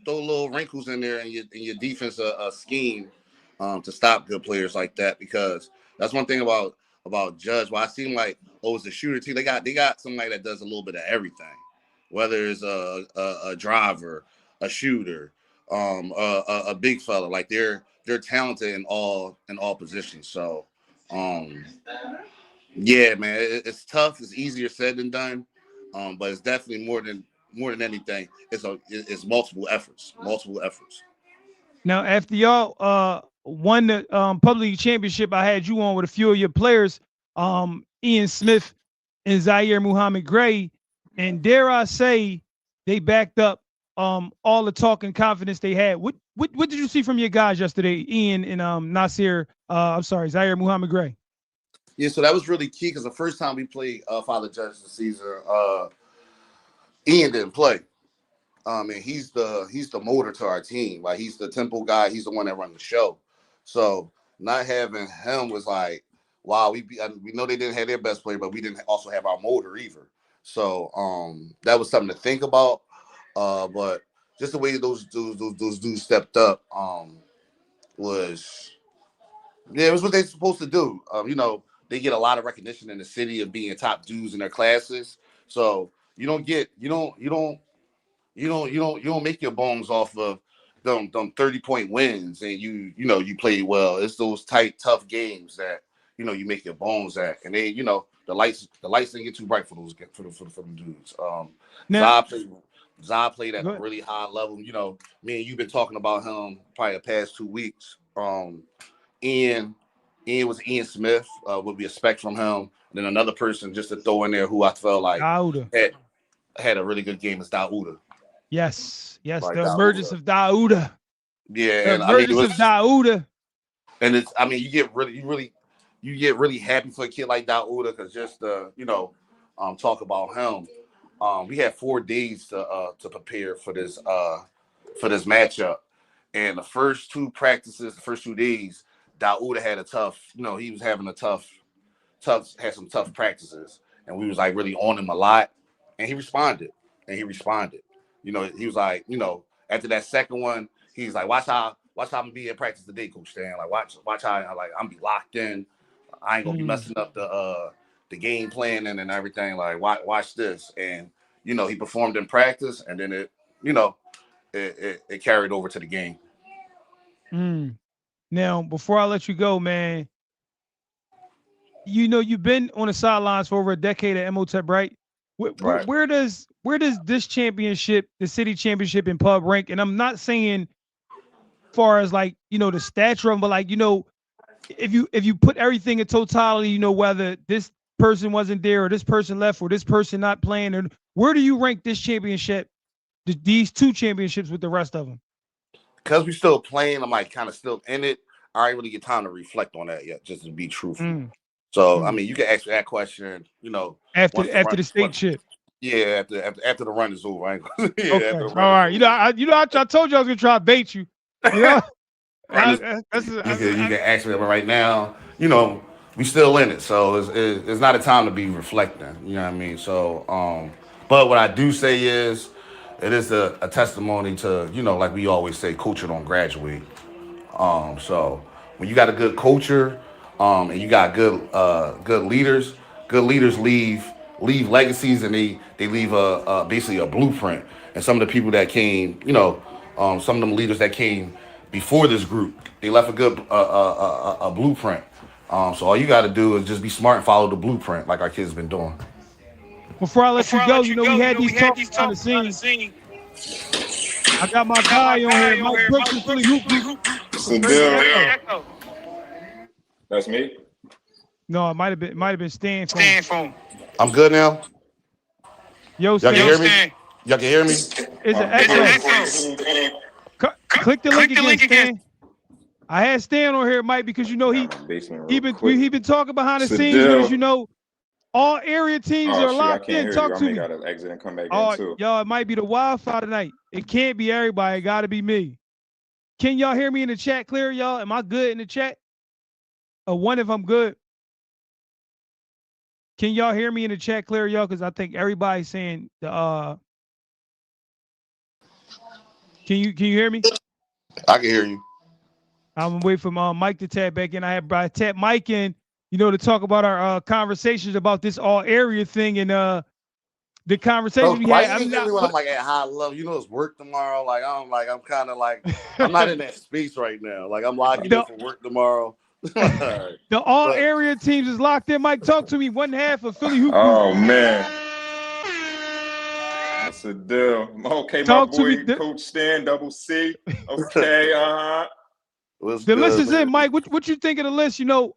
throw little wrinkles in there in your defense scheme to stop good players like that, because that's one thing about Judge. Why I seem like it's a shooter team. They got somebody that does a little bit of everything, whether it's a driver, a shooter, a big fella. Like they're talented in all positions. So yeah, man, it's tough. It's easier said than done, but it's definitely more than anything. It's multiple efforts. Now, after y'all won the public league championship, I had you on with a few of your players, Ian Smith and Zaire Muhammad Gray, and dare I say, they backed up all the talk and confidence they had. What did you see from your guys yesterday, Ian and Zaire Muhammad Gray? Yeah, so that was really key, because the first time we played Father Judge this season, Ian didn't play. And he's the motor to our team. Like, he's the tempo guy. He's the one that runs the show. So not having him was like, wow. We know they didn't have their best player, but we didn't also have our motor either. So that was something to think about. But just the way those dudes stepped up was, it was what they're supposed to do. They get a lot of recognition in the city of being top dudes in their classes. So you don't make your bones off of them 30-point wins, and you play well. It's those tight, tough games that you make your bones at, and they the lights didn't get too bright for those for them dudes. Zah played at a really high level. Me and you've been talking about him probably the past 2 weeks. Ian was Ian Smith, what we expect from him. And then another person just to throw in there who I felt like had a really good game is Dauda. Yes, Like the emergence of Dauda. Yeah, the emergence of Dauda. And you get really happy for a kid like Dauda, because just talk about him. We had 4 days to prepare for this matchup, and the first 2 days, Dauda had a tough. He was having had some tough practices, and we was like really on him a lot, and he responded. He was like, after that second one, he's like, watch how I'm be in practice today, Coach Stan. Like, watch how I'm be locked in. I ain't gonna be messing up the game plan and everything. Like, watch this. And he performed in practice, and then it carried over to the game. Now, before I let you go, man, you've been on the sidelines for over a decade at Imhotep, right? Where does this championship, the city championship in pub, rank? And I'm not saying far as like the stature of them, but like if you put everything in totality, whether this person wasn't there or this person left or this person not playing, and where do you rank this championship, these 2 championships with the rest of them? Because we're still playing, I'm like kind of still in it. I ain't really get time to reflect on that yet, just to be truthful. So you can ask me that question, after the state chip. Yeah, after the run is over. Okay. All right. I told you I was gonna try to bait you. You can ask me, but right now, we still in it, so it's not a time to be reflecting. You know what I mean? So, but what I do say is, it is a testimony to like we always say, culture don't graduate. So when you got a good culture, and you got good leaders leave legacies, and they leave basically a blueprint. And some of the people that came, some of them leaders that came before this group, they left a good a blueprint. So all you got to do is just be smart and follow the blueprint, like our kids been doing. Before I let you go, we had these talks behind the scenes. I got my guy on here, Mike Brooks from Philly Hoop Group. Echo. That's me. No, it might have been Stan phone. I'm good now. Yo, Y'all Stan. can hear me? Y'all can hear me? It's an echo. Click the link again, Stan. I had Stan on here, Mike, because you know he been talking behind the scenes with us. You know, all area teams are locked in. Talk to me. I gotta exit and come back in too. Y'all, it might be the Wi-Fi tonight. It can't be everybody. It got to be me. Can y'all hear me in the chat clear, y'all? Am I good in the chat? One if I'm good. Can y'all hear me in the chat clear, y'all? Because I think everybody's saying the Can you hear me? I can hear you. I'm gonna wait for Mike to tap back in. I tapped Mike in, you know, to talk about our conversations about this all area thing and the conversation we had. I'm like at high level. You know, it's work tomorrow. Like I'm kind of like I'm not in that space right now. Like I'm locking in for work tomorrow. The all area teams is locked in. Mike, talk to me. 1/2 of Philly Hoop. Oh man, that's a deal. Okay, talk my boy, to me. Coach Stan, Double C. Okay, The list is in, Mike. What you think of the list? You know,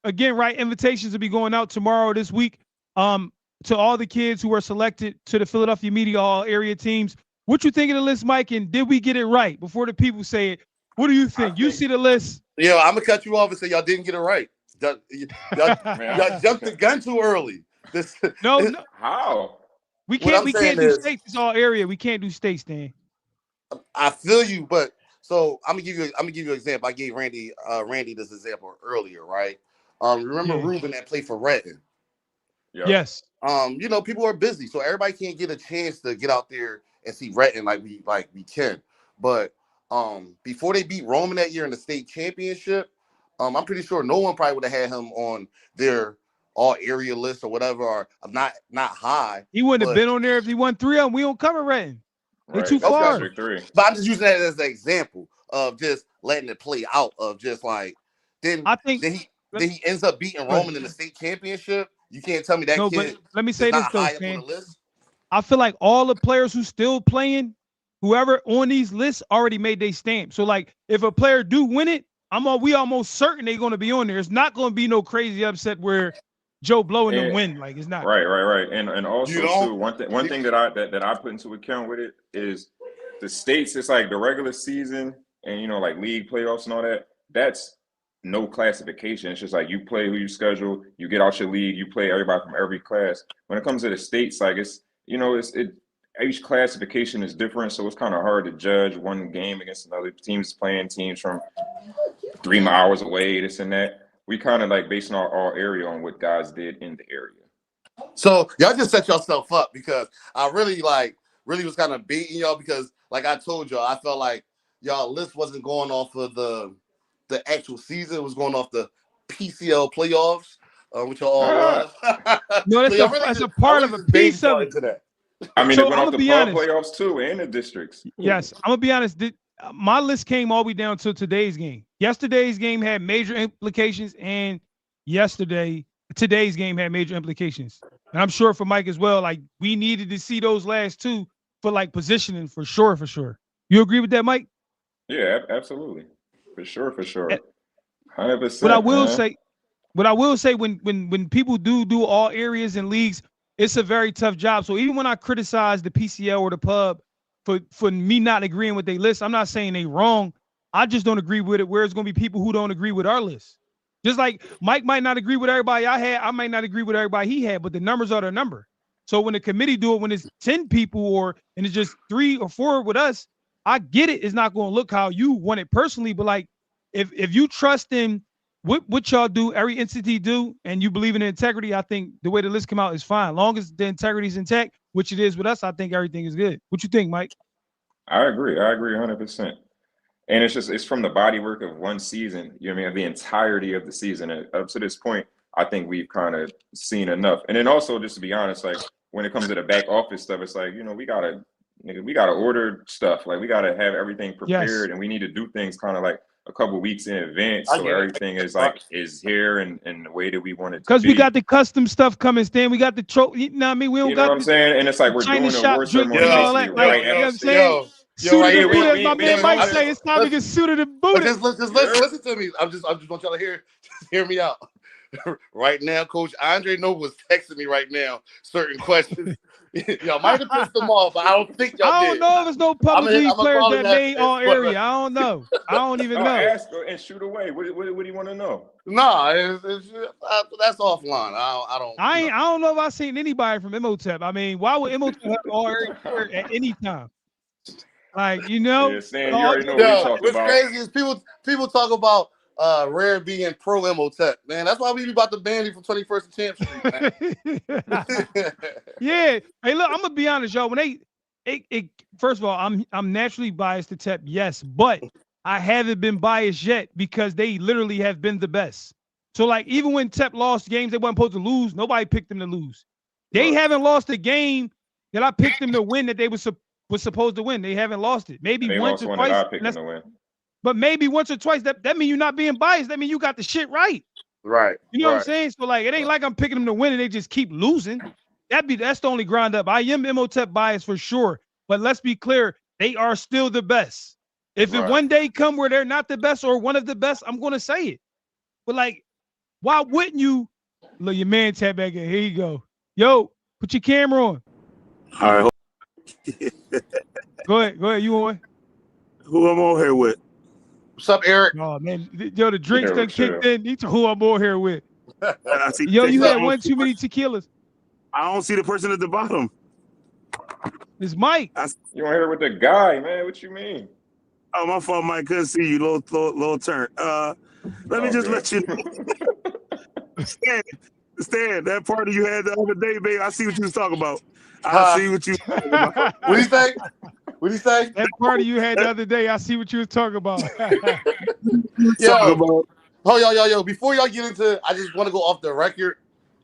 again, right? Invitations will be going out tomorrow, this week. To all the kids who were selected to the Philadelphia Media all area teams. What you think of the list, Mike? And did we get it right before the people say it? What do you think? You see the list? Yeah, I'm gonna cut you off and say y'all didn't get it right. Y'all jumped the gun too early. No. How? We can't do states. It's all area. We can't do states, Dan. I feel you, but so I'm gonna give you an example. I gave Randy this example earlier, right? Remember Ruben that played for Renton? Yep. Yes. You know, people are busy, so everybody can't get a chance to get out there and see Renton like we can. But before they beat Roman that year in the state championship, I'm pretty sure no one probably would have had him on their all area list or whatever, or not high. He wouldn't have been on there if he won 3 of them. We don't cover Renton. They're too far. But I'm just using that as an example of just letting it play out. Of just like then he ends up beating Roman in the state championship. You can't tell me that kid. But let me say this though, man. I feel like all the players who still playing, whoever on these lists already made their stamp. So like, if a player do win it, we almost certain they're going to be on there. It's not going to be no crazy upset where Joe Blow and them win. Like, it's not. Right. And also too, one thing that I put into account with it is the states. It's like the regular season and you know like league playoffs and all that. That's no classification. It's just like you play who you schedule, you get out your league, you play everybody from every class. When it comes to the states, like each classification is different, so it's kind of hard to judge one game against another. Teams playing teams from 3 miles away, this and that. We kind of like basing our area on what guys did in the area. So y'all just set yourself up because I really was kind of beating y'all because like I told y'all, I felt like y'all list wasn't going off of the actual season. It was going off the PCL playoffs, which y'all all love. No, that's a part of a piece of it. I mean, it went off the playoffs too and the districts. Yes, I'm gonna be honest. My list came all the way down to today's game. Yesterday's game had major implications, and today's game had major implications. And I'm sure for Mike as well. Like we needed to see those last two for like positioning for sure. You agree with that, Mike? Yeah, absolutely. For sure. 100%. What I will say, when people do all areas and leagues, it's a very tough job. So even when I criticize the PCL or the pub for me not agreeing with their list, I'm not saying they wrong. I just don't agree with it. Where it's going to be people who don't agree with our list. Just like Mike might not agree with everybody I had, I might not agree with everybody he had, but the numbers are the number. So when the committee do it, when it's 10 people and it's just 3 or 4 with us, I get it. It's not going to look how you want it personally, but like if you trust in what y'all do, every entity do, and you believe in integrity, I think the way the list come out is fine. Long as the integrity is intact, which it is with us, I think everything is good. What you think, Mike? I agree 100%. And it's from the body work of one season. You know what I mean? The entirety of the season. And up to this point, I think we've kind of seen enough. And then also, just to be honest, like when it comes to the back office stuff, it's like, you know, we gotta order stuff. Like we gotta have everything prepared, and we need to do things kind of like a couple weeks in advance, so everything is here and the way that we want it to be. Because we got the custom stuff coming, Stan. We got the trophy. You know what I mean? We don't got what I'm saying? And it's like we're doing China the award ceremony all that. Like, you know what I'm saying? Suited right and here, booted, as my man Mike say. It's time to get suited and But booted. just listen to me. I'm just want y'all to hear me out. Right now, Coach Andre Noble is texting me right now certain questions. Y'all might have pissed them off, but I don't think y'all I don't did. know if there's no public league I'm players call that made all area. I don't know. I don't even know. Ask and shoot away. What do you want to know? Nah, that's offline. I don't. I don't know if I've seen anybody from Imhotep. I mean, why would Imhotep have all area player at any time? Like, Yeah, Stan, you already know what we talking what's about. crazy is people talk about Rare being pro Imhotep, man. That's why we be about to ban you from 21st and Champ Street, man. Yeah. Hey, look, I'm gonna be honest, y'all. When first of all, I'm naturally biased to Tep, yes, but I haven't been biased yet because they literally have been the best. So, like, even when Tep lost games they weren't supposed to lose, nobody picked them to lose. They haven't lost a game that I picked them to win that they was supposed to win. They haven't lost it. Maybe they once lost or one twice. that I picked them to win. But maybe once or twice. That means you're not being biased. That means you got the shit right. Right. You know what I'm saying? So, like, it ain't like I'm picking them to win and they just keep losing. That's the only grind up. I am Imhotep bias for sure. But let's be clear, they are still the best. If it one day come where they're not the best or one of the best, I'm gonna say it. But like, why wouldn't you? Look, your man tap back in. Here you go. Yo, put your camera on. All right. Go ahead. You on? Who I'm on here with? What's up, Eric? Oh man, yo, the drinks done kicked in. He who I'm on here with. See, Yo, you had one too many tequilas. I don't see the person at the bottom. It's Mike. You on here with the guy, man? What you mean? Oh, my fault, Mike. Couldn't see you. Little turn. Let me just let you know. Stan, that party you had the other day, babe. I see what you was talking about. I see what you was talking about. What do you say? What do you say? That party you had the other day, I see what you was talking about. Yo. Before y'all get into, I just want to go off the record.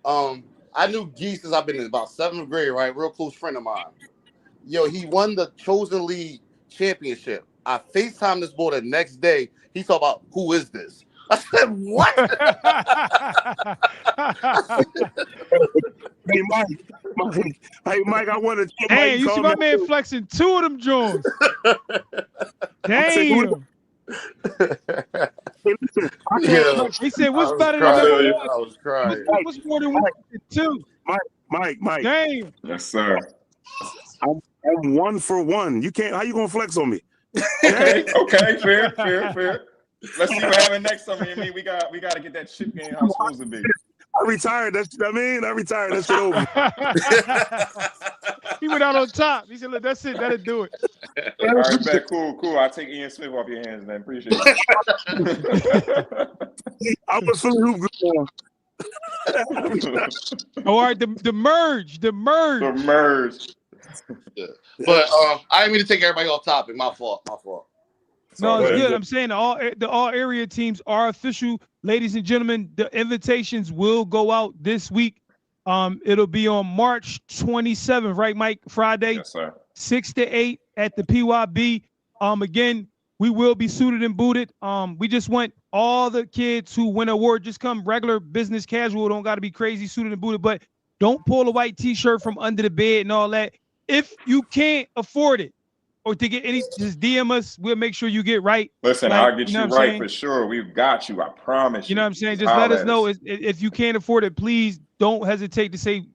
I knew Gee since I've been in about 7th grade, right? Real close friend of mine. Yo, he won the Chosen League championship. I FaceTimed this boy the next day. He talked about, who is this? I said, what? Hey, Mike, I want to check. Hey, you see my man flexing 2 of them Jones. Damn. He said, what's better than number 1? I was crying. What's more than 1? 2? Mike. Damn. Yes, sir. I'm 1 for 1. You can't. How you gonna flex on me? Okay, fair. Let's see what happens next summer. I mean, we got to get that ship game how it's supposed to be. I retired. I retired. That shit over. He went out on top. He said, look, that's it. That'll do it. All right, bet. Cool. I'll take Ian Smith off your hands, man. Appreciate it. I was feeling hoop going. All right, the merge. Yeah. But I didn't mean to take everybody off topic. My fault. No, it's good. I'm saying the all area teams are official. Ladies and gentlemen, the invitations will go out this week. It'll be on March 27th, right, Mike? Friday, yes, sir. 6 to 8 at the PYB. Again, we will be suited and booted. We just want all the kids who win an award just come regular business casual. Don't got to be crazy suited and booted, but don't pull a white T-shirt from under the bed and all that. If you can't afford it or to get any, just DM us. We'll make sure you get right. Listen, like, I'll get you right for sure. We've got you. I promise you. You know what I'm saying? Just let us know if you can't afford it. Please don't hesitate to say,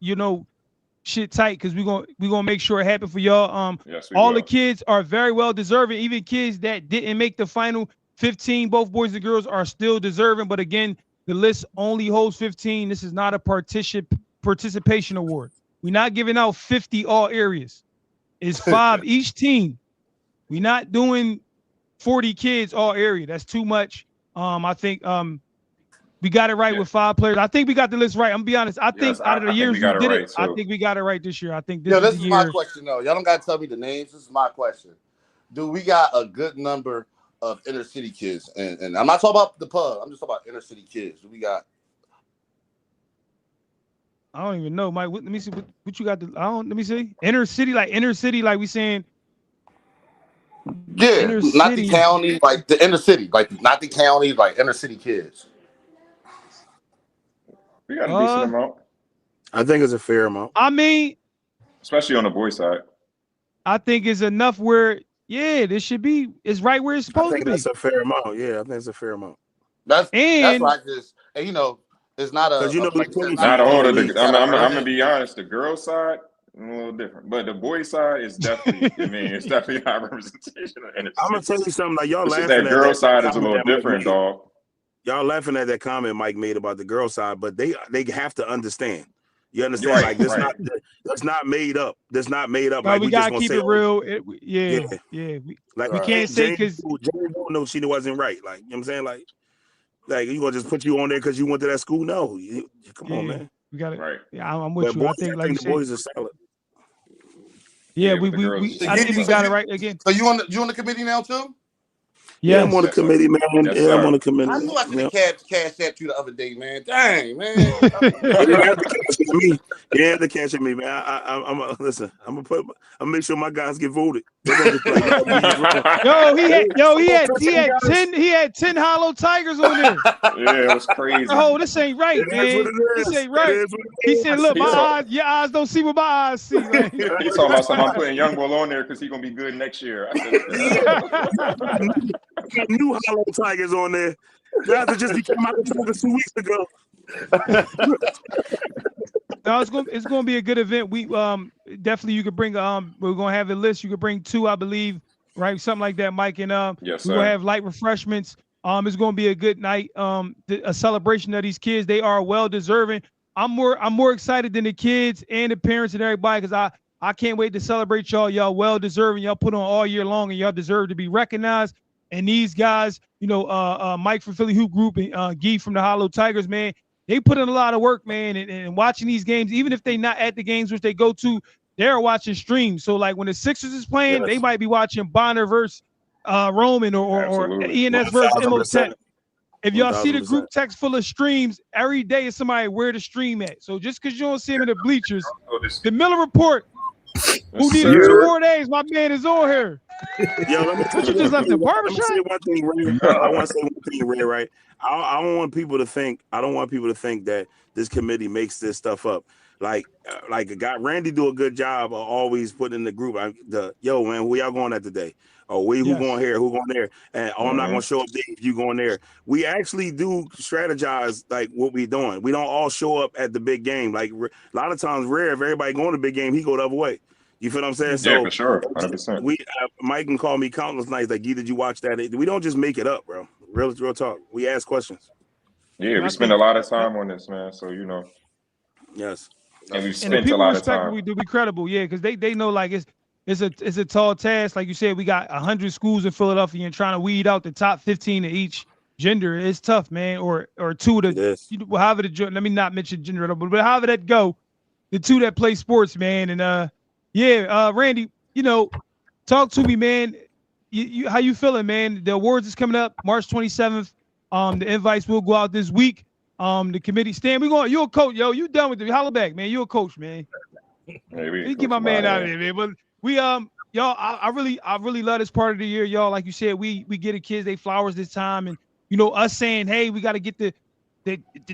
shit tight, because we're gonna make sure it happens for y'all. Yes, all the kids are very well deserving. Even kids that didn't make the final 15, both boys and girls, are still deserving. But again, the list only holds 15. This is not a participation award. We're not giving out 50 all areas. It's 5 each team. We're not doing 40 kids all area. That's too much. I think we got it right with 5 players. I think we got the list right. I'm gonna be honest. I think out of the years we did it, I think we got it right this year. I think this is my question though. Y'all don't gotta tell me the names. This is my question. Do we got a good number of inner city kids? And I'm not talking about the pub. I'm just talking about inner city kids. Do we got? I don't even know, Mike. Let me see what you got. Let me see. Inner city, like we saying. Yeah, not the county, like the inner city, like not the county, like inner city kids. We got a decent amount. I think it's a fair amount. I mean, especially on the boy side. I think it's enough where Yeah, this should be. It's right where it's I supposed to think be. that's a fair amount. Yeah, I think it's a fair amount. That's And why I just, and it's not Because you know like there's you said, plenty it's of not Not people an in all the of elite. the. league. You I'm. gotta I'm. I'm earn gonna it. be honest. The girls' side a little different, but the boys' side is definitely. I mean, it's definitely not representation in the I'm gonna tell city. you something. Like y'all It's just laughing that at girls' that side is a comment little that Mike different, made. dog. Y'all laughing at that comment Mike made about the girl side, but they have to understand. You You're understand? right. Like this Right. that's not made up. That's not made up. no, Like we we just gotta gonna keep say, it oh real. yeah. Yeah. Like We Right. can't say because Jane know she wasn't right. Like, you know what I'm saying? Like you gonna just put you on there because you went to that school? No. Come on, man. we gotta. Right. Yeah, I'm with But you. boys, I think, I like you think the said, boys are solid. yeah, Yeah, but the girls is I So think we solid. got it right again. you on the committee now too? Yeah, I'm on Yes. the Yes, sir. committee, man. Yes, Yeah, I'm on sir. the committee. I knew I should Yeah. have cashed at you the other day, man. Dang, man. You didn't have to cash at me. You didn't have to cash at me, man. Listen. I'm gonna make sure my guys get voted. They're gonna just be like, yo, we just wrong. He had 10 hollow tigers on there. Yeah, it was crazy. Oh, this ain't right, It is what man. it This is. ain't right. It is what He it said, is. "Look, He your eyes don't see what my eyes see." Like, He talking about something. I'm putting Young Bull on there because he's gonna be good next year. I said, Got new Hollow Tigers on there. Rather just became Hollow Tigers 2 weeks ago. no, it's gonna be a good event. We definitely you could bring we're gonna have a list. You could bring 2, I believe, right? Something like that, Mike. And yes, we're gonna sir. have light refreshments. It's gonna be a good night. A celebration of these kids. They are well deserving. I'm more excited than the kids and the parents and everybody because I can't wait to celebrate y'all. Y'all well deserving. Y'all put on all year long and y'all deserve to be recognized. And these guys, Mike from Philly Hoop Group and Guy from the Hollow Tigers, man, they put in a lot of work, man. And watching these games, even if they not at the games which they go to, they're watching streams. So like when the Sixers is playing, they Yes. might be watching Bonner versus Roman or Absolutely. ENS versus 1,000%. Imhotep. If y'all see the 1,000%. group text full of streams, every day is somebody where the stream at. So just because you don't see him in the bleachers, the Miller Report, who needed Sir. 2 more days, my man is on here. Yo, let me tell You just left the let me barbershop? say one thing, Ray. I want to say one thing, Ray, right? I don't want people to think that this committee makes this stuff up. Like a guy, Randy do a good job of always putting in the group. Yo, man, who y'all going at today? Oh, who Yes. going here? Who going there? And I'm not gonna show up there if you going there. We actually do strategize like what we doing. We don't all show up at the big game. Like a lot of times, rare if everybody going to the big game, he go the other way. You feel what I'm saying? Yeah, So for sure, 100%. Mike can call me countless nights. Like, did you watch that? We don't just make it up, bro. Real talk. We ask questions. Yeah, And we I spend a think lot of time on this, man. So Yes. and we've and the spent a people lot of respect what time. we do, be credible, yeah, because they know like it's a tall task. Like you said, we got 100 schools in Philadelphia and trying to weed out the top 15 of each gender. It's tough, man. Or 2 to Yes. however let me not mention gender, but however that go, the 2 that play sports, man. And Randy, talk to me, man. How you feeling, man? The awards is coming up March 27th. The invites will go out this week. The committee stand. You're a coach, yo. You done with the holla back, man. You're a coach, man. Yeah, You get my man out of there, man. But we y'all, I really love this part of the year, y'all. Like you said, we get the kids they flowers this time, and us saying, hey, we got to get the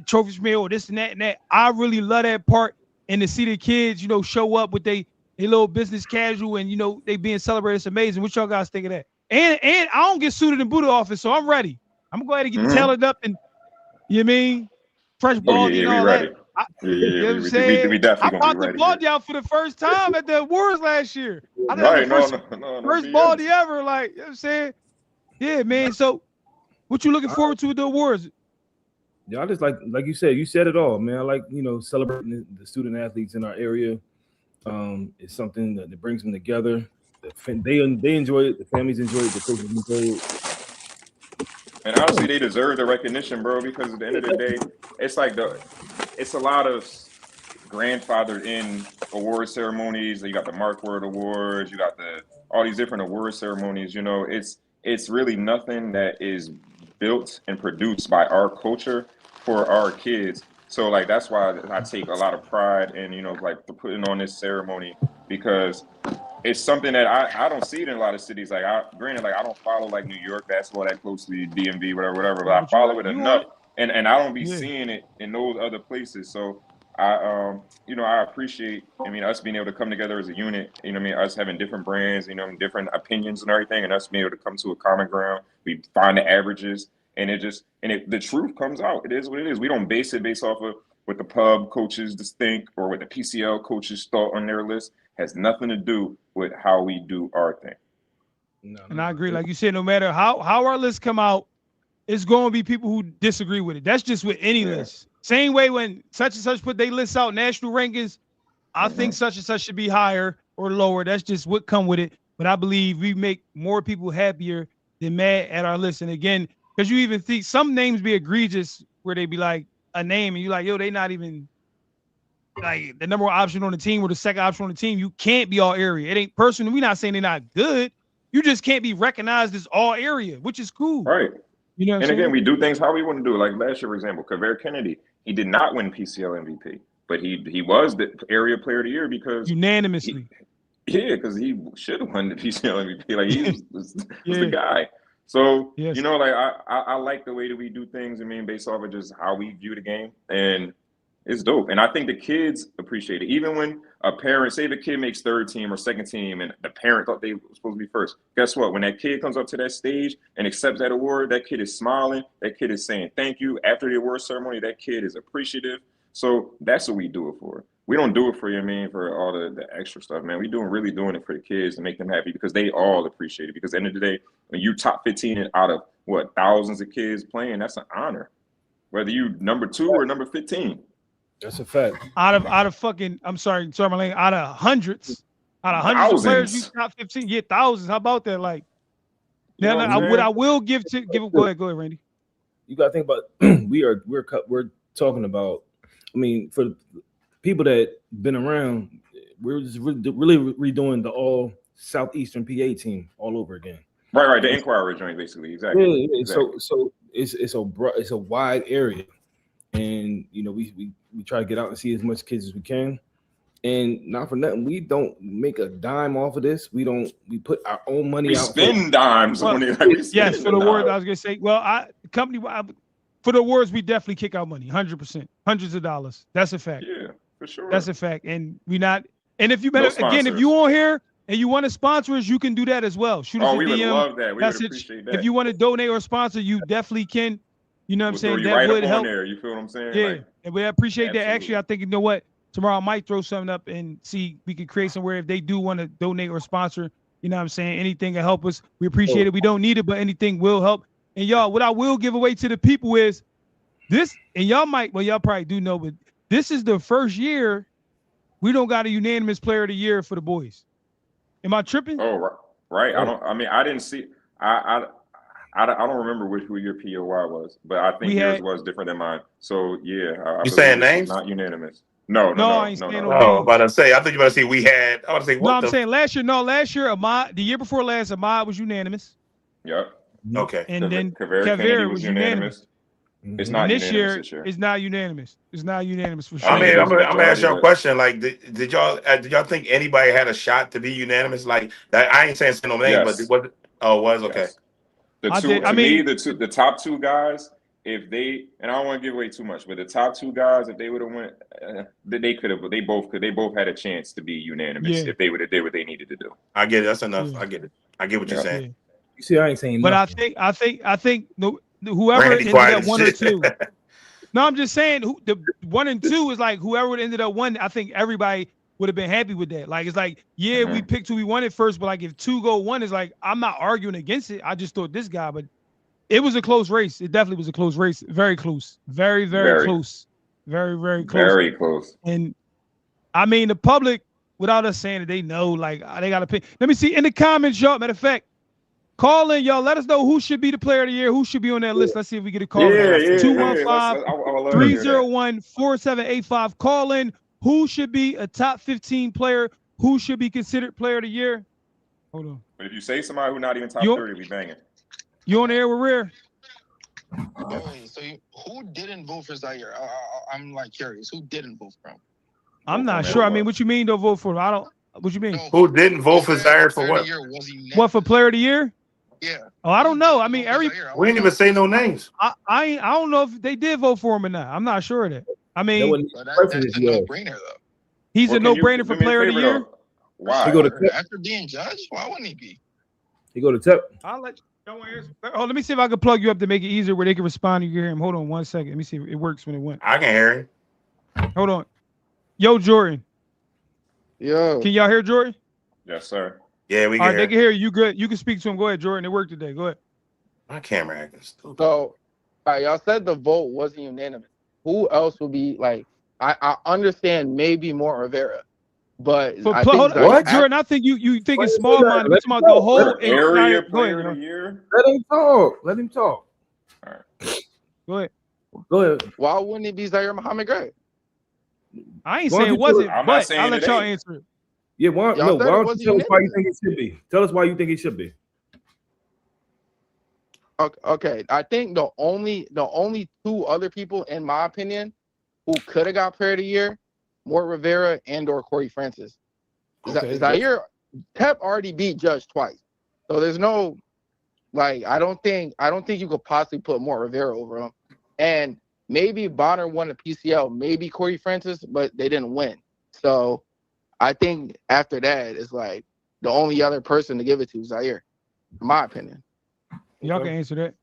trophies mail or this and that and that. I really love that part, and to see the kids, show up with they little business casual, and they being celebrated. It's amazing. What y'all guys think of that? And I don't get suited in Buddha office, so I'm ready. I'm gonna go ahead and get tailored up and you know what I mean, fresh baldy and we all ready. that. Yeah, what I'm saying? we I definitely gonna bought be the ready. baldy out for the first time at the awards last year. I think Right, that was the no, first BS. baldy ever. Like, you know what I'm saying? Yeah, man. So what you looking forward to with the awards? Yeah, I just like you said it all, man. I like, celebrating the student athletes in our area. It's something that brings them together. They enjoy it, the families enjoy it, the coaches enjoy it. And honestly, they deserve the recognition, bro, because at the end of the day, it's like it's a lot of grandfathered in award ceremonies. You got the Mark Word Awards, you got all these different award ceremonies. It's really nothing that is built and produced by our culture for our kids. So like that's why I take a lot of pride in like putting on this ceremony, because it's something that I don't see it in a lot of cities. Like granted, like I don't follow like New York basketball that closely, DMV, whatever, but No, I but follow it you on enough, it? and I don't be Yeah. seeing it in those other places. So I appreciate, us being able to come together as a unit, us having different brands, different opinions and everything, and us being able to come to a common ground. We find the averages, and the truth comes out. It is what it is. We don't base it based off of what the pub coaches just think or what the PCL coaches thought on their list. Has nothing to do with how we do our thing. No, and I agree. Like you said, no matter how our lists come out, it's going to be people who disagree with it. That's just with any list. Same way when such and such put their lists out, national rankings, I think such and such should be higher or lower. That's just what come with it. But I believe we make more people happier than mad at our list. And again, because you even think some names be egregious where they be like a name and you like, yo, they not even like the number one option on the team or the second option on the team. You can't be all area. It ain't personal. We're not saying they're not good. You just can't be recognized as all area, which is cool. Right. You know, and again, we do things how we want to do it. Like last year, for example, Kavere Kennedy, he did not win PCL MVP, but he was the area player of the year because unanimously. Because he should have won the PCL MVP. Like he was the guy. So like I like the way that we do things. Based off of just how we view the game, and it's dope. And I think the kids appreciate it. Even when a parent, say the kid makes third team or second team and the parent thought they were supposed to be first. Guess what? When that kid comes up to that stage and accepts that award, that kid is smiling. That kid is saying thank you. After the award ceremony, that kid is appreciative. So that's what we do it for. We don't do it for for all the extra stuff, man. We really doing it for the kids to make them happy because they all appreciate it. Because at the end of the day, when you top 15 out of thousands of kids playing, that's an honor. Whether you number 2 or number 15. That's a fact. Out of fucking, I'm sorry, Marlene, out of hundreds of players, you top 15, thousands. How about that? Like, now what I will go ahead, Randy. You got to think about we're talking about. For people that been around, we're just really redoing the all Southeastern PA team all over again. Right. The Inquirer joint, basically, exactly. Yeah. Exactly. So it's a wide area. And we try to get out and see as much kids as we can, and not for nothing, we don't make a dime off of this. We put our own money out. Spend dimes on it. Yes, for the awards, I was gonna say. Well, for the awards, we definitely kick out money, 100%, hundreds of dollars. That's a fact. Yeah, for sure. That's a fact, and we not. And if you again, if you on here and you want to sponsor us, you can do that as well. Shoot us a we DM. Would love that. We would appreciate that. If you want to donate or sponsor, you definitely can. You know what I'm saying? That would help. There, you feel what I'm saying? Yeah, and we appreciate that. Actually, I think, you know what? Tomorrow I might throw something up and see we can create somewhere if they do want to donate or sponsor. You know what I'm saying? Anything to help us, we appreciate it. We don't need it, but anything will help. And y'all, what I will give away to the people is this, and y'all probably do know, but this is the first year we don't got a unanimous player of the year for the boys. Am I tripping? Oh, right. I didn't see. I don't remember who your POY was, but I think yours was different than mine. So yeah, you saying names? Not unanimous. No. I ain't saying no names. Oh, about to say. I think you about to say we had. I was saying what? No, I'm saying last year. No, last year Ahmad. The year before last, Ahmad was unanimous. Yep. Okay. And then Kavere was unanimous. It's not this unanimous year. It's not unanimous. It's not unanimous for sure. I'm gonna ask y'all a question. Like, did y'all think anybody had a shot to be unanimous? Like, that, I ain't saying no name, but was it? Oh, it was okay. Yes. The top 2 guys, if they, and I don't want to give away too much, but the top 2 guys, if they would have went, they both had a chance to be unanimous if they would have did what they needed to do. I get it. That's enough. I get it. I get what you're saying. Yeah. You see, I ain't saying. But nothing. I think whoever ended up 1 or 2. No, I'm just saying the 1 and 2 is like whoever would ended up 1. I think everybody would have been happy with that. Like, it's like, we picked who we wanted first, but like if 2 go 1, it's like, I'm not arguing against it. I just thought this guy, but it was a close race. It definitely was a close race. Very close. Very, very close. Very, very close. Very close. And the public, without us saying it, they know, like, they got to pick. Let me see in the comments, y'all. Matter of fact, call in, y'all. Let us know who should be the player of the year. Who should be on that list. Let's see if we get a call. 215-301-4785. Call in. Who should be a top 15 player? Who should be considered player of the year? Hold on. But if you say somebody who's not even top 30, we banging. You on the air with Rare? So who didn't vote for Zaire? I'm like curious. Who didn't vote for him? I'm not sure. What you mean don't vote for him? I don't. What you mean? No, who didn't vote for Zaire for what? What, for player of the year? Yeah. Oh, I don't know. We didn't even say no names. I don't know if they did vote for him or not. I'm not sure of that. I mean, that's a no-brainer though. He's a no-brainer for player of the year. Why? He go to Tech. After being judged, why wouldn't he be? He go to Tech. I'll let you answer. Oh, let me see if I can plug you up to make it easier where they can respond to you hear him. Hold on 1 second. Let me see if it works when it went. I can hear him. Hold on. Yo, Jordan. Yo. Can y'all hear Jordan? Yes, sir. Yeah, we All can right, hear they him. can hear you. You good? You can speak to him. Go ahead, Jordan. It worked today. Go ahead. My camera acting stupid. So, all right, y'all said the vote wasn't unanimous. Who else would be like? I understand maybe more Rivera, but For I hold think on. What? Jordan, I think you think it's Wait, small wait, minded. let We talking him about the talk. whole Area entire. Go player ahead, of the yo. year. Let him talk. Let him talk. All right. Go ahead. Go ahead. why wouldn't it be Zaire Muhammad Gray? I ain't Why saying don't it you tell wasn't, us- I'm not but I'll saying let it y'all ain't. answer it. Yeah, why Y'all said it don't you wasn't tell us why you unanimous. think it should be? Tell us why you think it should be. Okay, I think the only two other people, in my opinion, who could have got player of the year, Mort Rivera and or Corey Francis. Okay. Zaire Tep already beat Judge twice, so there's no I don't think you could possibly put Mort Rivera over him. And maybe Bonner won the PCL, maybe Corey Francis, but they didn't win. So I think after that, it's like the only other person to give it to is Zaire, in my opinion. Y'all can answer that.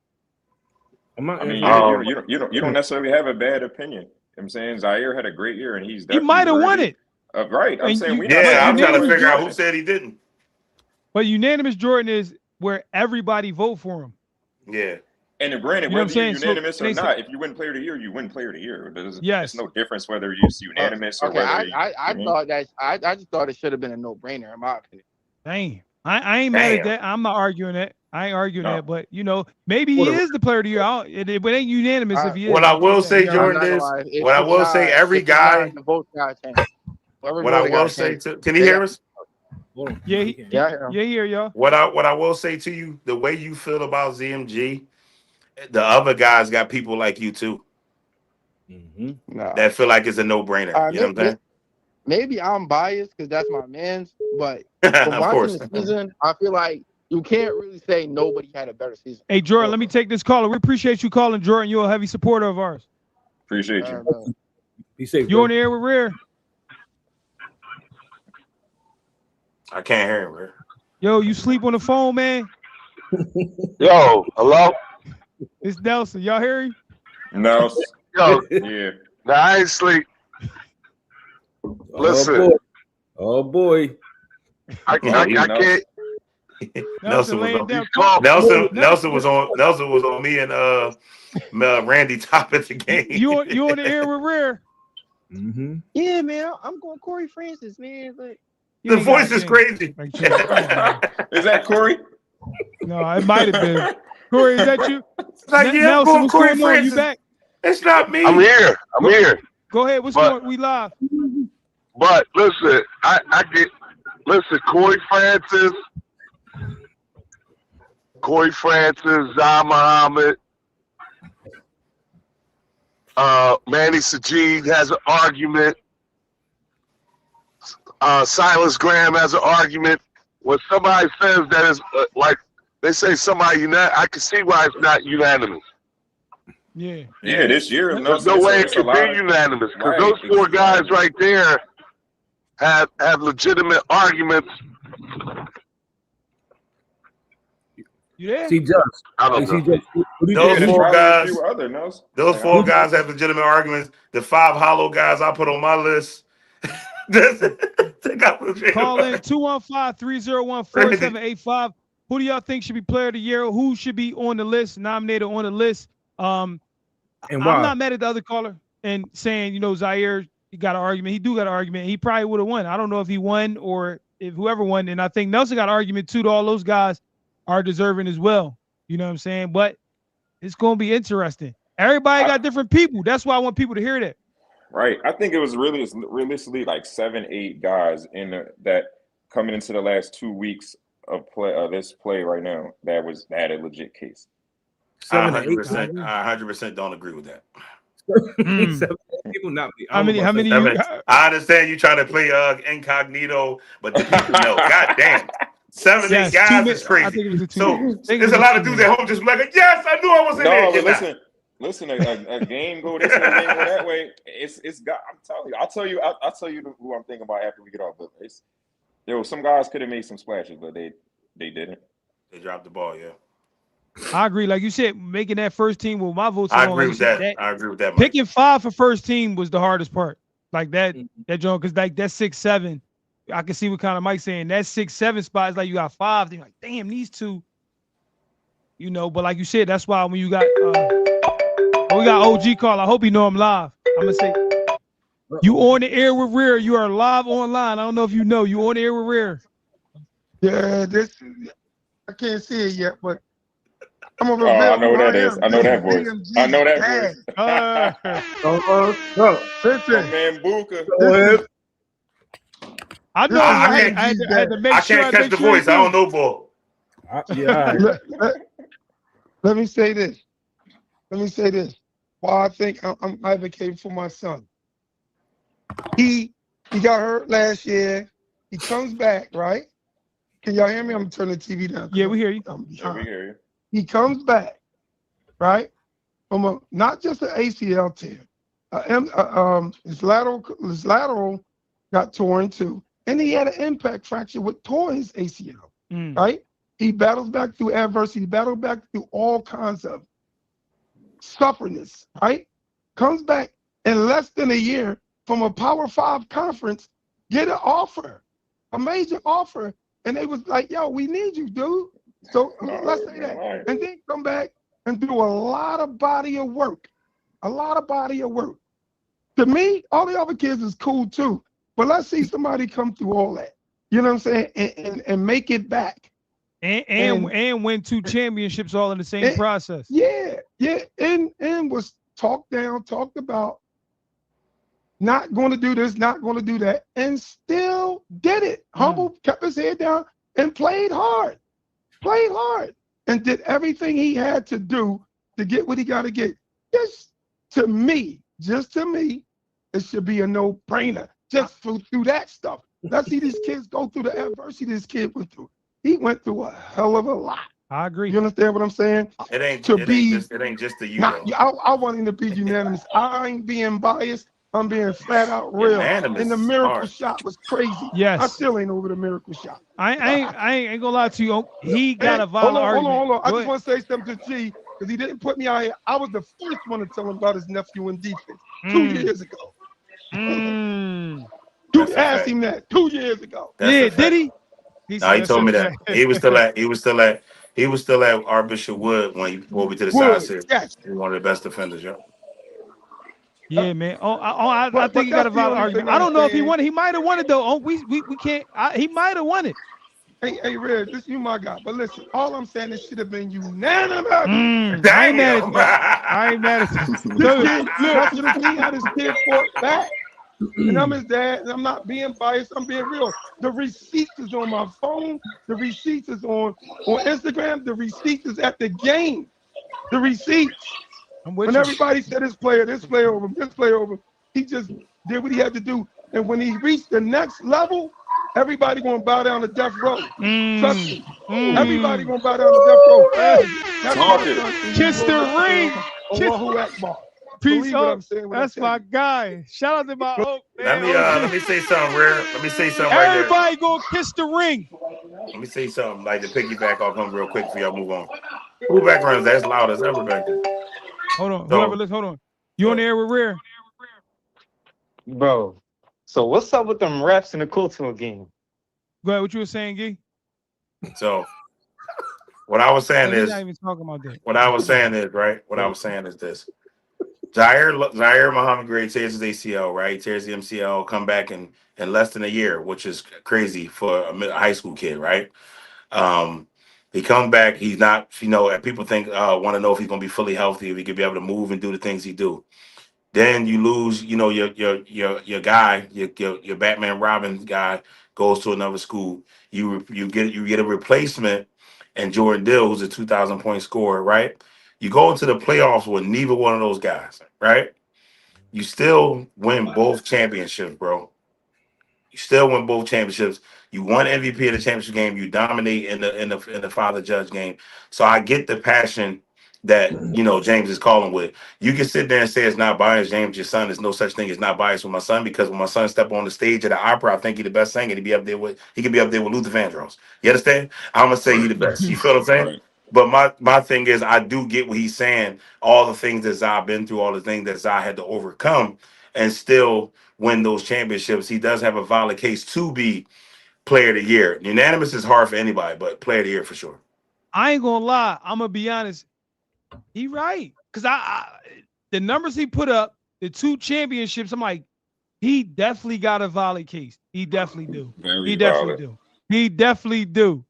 I'm not I mean, answering. you don't necessarily have a bad opinion. I'm saying Zaire had a great year, and he's He definitely might have won worthy. it. Right. I'm And saying you- we're not but Yeah, I'm trying to unanimous figure out Jordan- who said he didn't. But unanimous Jordan is where everybody vote for him. Yeah. And granted, You know what I'm whether you're saying? So unanimous or they say- not, if you win player of the year, you win player of the year. Yes. It's no difference whether it's unanimous or Okay, whether I thought that I just thought it should have been a no-brainer, in my opinion. Dang. I ain't mad at Damn. that. I'm not arguing that. I ain't arguing No. that. But, maybe he is the player of the year. It ain't unanimous if he is. What I will say, Yeah. Jordan, I'm not is gonna lie. If what I it's will not, say, every if it's not, guy. the vote's gotta change. Whoever What I voted will gotta say change. to, can you They hear got- us? Yeah, Yeah, I hear him. yeah, here, y'all. What I will say to you, the way you feel about ZMG, the other guys got people like you too Nah. that feel like it's a no brainer. You know what I'm saying? Maybe I'm biased because that's my man's, but from Of watching course. the season, I feel like you can't really say nobody had a better season. Hey, Jordan, let me take this caller. We appreciate you calling, Jordan. You're a heavy supporter of ours. Appreciate you. Be safe. You on the air with Rare? I can't hear him, bro. Yo, you sleep on the phone, man? Yo, hello? It's Nelson. Y'all hear him? No. Yo, Yeah. nah, I ain't sleep. Listen, Oh boy. I can't. Nelson was laying on down. Nelson was on me and Randy top at the game. You on the air with Rare? Mm-hmm. Yeah, man, I'm going Corey Francis, man. But The voice is crazy. Like, come on, is that Corey? No, it might have been. Corey, is that you? Like, yeah, Nelson, I'm going what's Corey going Francis. on? You back? It's not me. I'm here. Go ahead. What's going on? We live. But listen, I get Corey Francis, Zah Muhammad, Manny Sajid has an argument. Silas Graham has an argument. When somebody says that is like they say somebody I can see why it's not unanimous. Yeah. Yeah, this year. There's no way it could be unanimous because those four guys right there have legitimate arguments. You there? See, just I don't know. Those four guys have legitimate arguments. The 5 hollow guys I put on my list. Call in 215-301-4785. Who do y'all think should be player of the year? Who should be on the list, nominated on the list? And I'm not mad at the other caller and saying, Zaire, he got an argument. He do got an argument. He probably would have won. I don't know if he won or if whoever won. And I think Nelson got an argument too. To all those guys are deserving as well. You know what I'm saying? But it's going to be interesting. Everybody got different people. That's why I want people to hear that. Right. I think it was realistically like 7-8 guys that coming into the last 2 weeks of this play right now that had a legit case. 100% don't agree with that. People not. How many? I understand you trying to play incognito, but the people know. God damn. 7-8 guys is crazy. So there's a lot of dudes at home just like, yes, I knew I wasn't there. But Listen, a game go this way, a game go that way. It's got. I'm telling you. I'll tell you who I'm thinking about after we get off. But some guys could have made some splashes, but they didn't. They dropped the ball. Yeah. I agree. Like you said, making that first team with my votes. I agree with that. I agree with that. Mike. Picking 5 for first team was the hardest part. Like that joint, because like that 6-7, I can see what kind of Mike's saying. That 6-7 spot is like you got 5. Then you're like, damn, these two. But like you said, that's why when you got we got OG call. I hope you know I'm live. I'm gonna say you on the air with Rare. You are live online. I don't know if you know. You on the air with Rare. Yeah, I can't see it yet, but I'm gonna reveal. I know who that is. I know that voice. I know that voice. Listen, man, Booker. I know. I had to make sure. I can't catch the voice. I don't know ball. Yeah. Let me say this. Why I think I'm advocating for my son. He got hurt last year. He comes back, right? Can y'all hear me? I'm turning the TV down. Yeah, we hear you. Yeah, we hear you. He comes back, right? From not just an ACL tear. His lateral got torn too, and he had an impact fracture with tore his ACL, right? He battles back through adversity, battled back through all kinds of sufferness, right? Comes back in less than a year from a Power 5 conference, get an offer, a major offer, and they was like, yo, we need you, dude. So let's say that. And then come back and do a lot of body of work. To me, all the other kids is cool too, but let's see somebody come through all that. You know what I'm saying? And make it back. And win 2 championships all in the same process. Yeah. And was talked about, not going to do this, not going to do that, and still did it. Humble, kept his head down, and played hard, and did everything he had to do to get what he got to get. Just to me, it should be a no-brainer just through that stuff. Let's see these kids go through the adversity this kid went through. He went through a hell of a lot. I agree. You understand what I'm saying? It ain't just the you. I want him to be unanimous. I ain't being biased. I'm being flat out real. And the miracle shot was crazy. Yes. I still ain't over the miracle shot. I ain't gonna lie to you. He got a violent argument. Hold on. I just want to say something to G, because he didn't put me out here. I was the first one to tell him about his nephew in defense 2 years ago. You asked him that 2 years ago. Did he? He told me that. He was still at Archbishop Wood when he pulled me to the side. Said he was one of the best defenders, yo. Yeah, man. I think he got a valid argument. I don't know if he won it. He might have won it though. We can't. He might have won it. Hey, Red, this you my guy. But listen, all I'm saying, it should have been unanimous. I ain't mad at you. Look, he had his kid fought back. And I'm his dad, and I'm not being biased. I'm being real. The receipts is on my phone. The receipts is on Instagram. The receipts is at the game. The receipts. When everybody said this player over, he just did what he had to do. And when he reached the next level, everybody gonna bow down to death row. Trust me. Everybody gonna bow down to death row. Kiss the ring. Allahu Akbar. Peace up. That's my guy. Shout out to my Oak, man. Let me say something, Rare. Let me say something right there. Everybody gonna kiss the ring. Let me say something like to piggyback off him real quick before y'all move on. Who background is that? As loud as ever back there? Hold on. Hold on. You on the air with Rare? Bro, so what's up with them refs in the Coatesville game? Go ahead. What you were saying, Gee? So what I was saying is, not even talking about that. What I was saying is, right? What I was saying is this. Zaire Muhammad Gray tears his ACL, right? Tears the MCL, come back in less than a year, which is crazy for a high school kid, right? He comes back, he's not, people think, want to know if he's going to be fully healthy, if he could be able to move and do the things he do. Then you lose, your guy, your Batman Robin guy goes to another school. You get a replacement, and Jordan Dill, who's a 2,000-point scorer, right? You go into the playoffs with neither one of those guys, right? You still win both championships, bro. You still win both championships. You won MVP of the championship game. You dominate in the father judge game. So I get the passion that James is calling with. You can sit there and say it's not biased, James, your son. There's no such thing as not biased with my son, because when my son step on the stage at the opera, I think he the best singer. He could be up there with Luther Vandross. You understand? I'm gonna say he the best. You feel what I'm saying? Right. But my thing is, I do get what he's saying. All the things that Zai been through, all the things that Zai had to overcome, and still win those championships. He does have a valid case to be player of the year. Unanimous is hard for anybody, but player of the year for sure. I ain't gonna lie. I'm gonna be honest. He right, because I the numbers he put up, the 2 championships. I'm like, he definitely got a valid case. He definitely do. Very valid. He definitely do.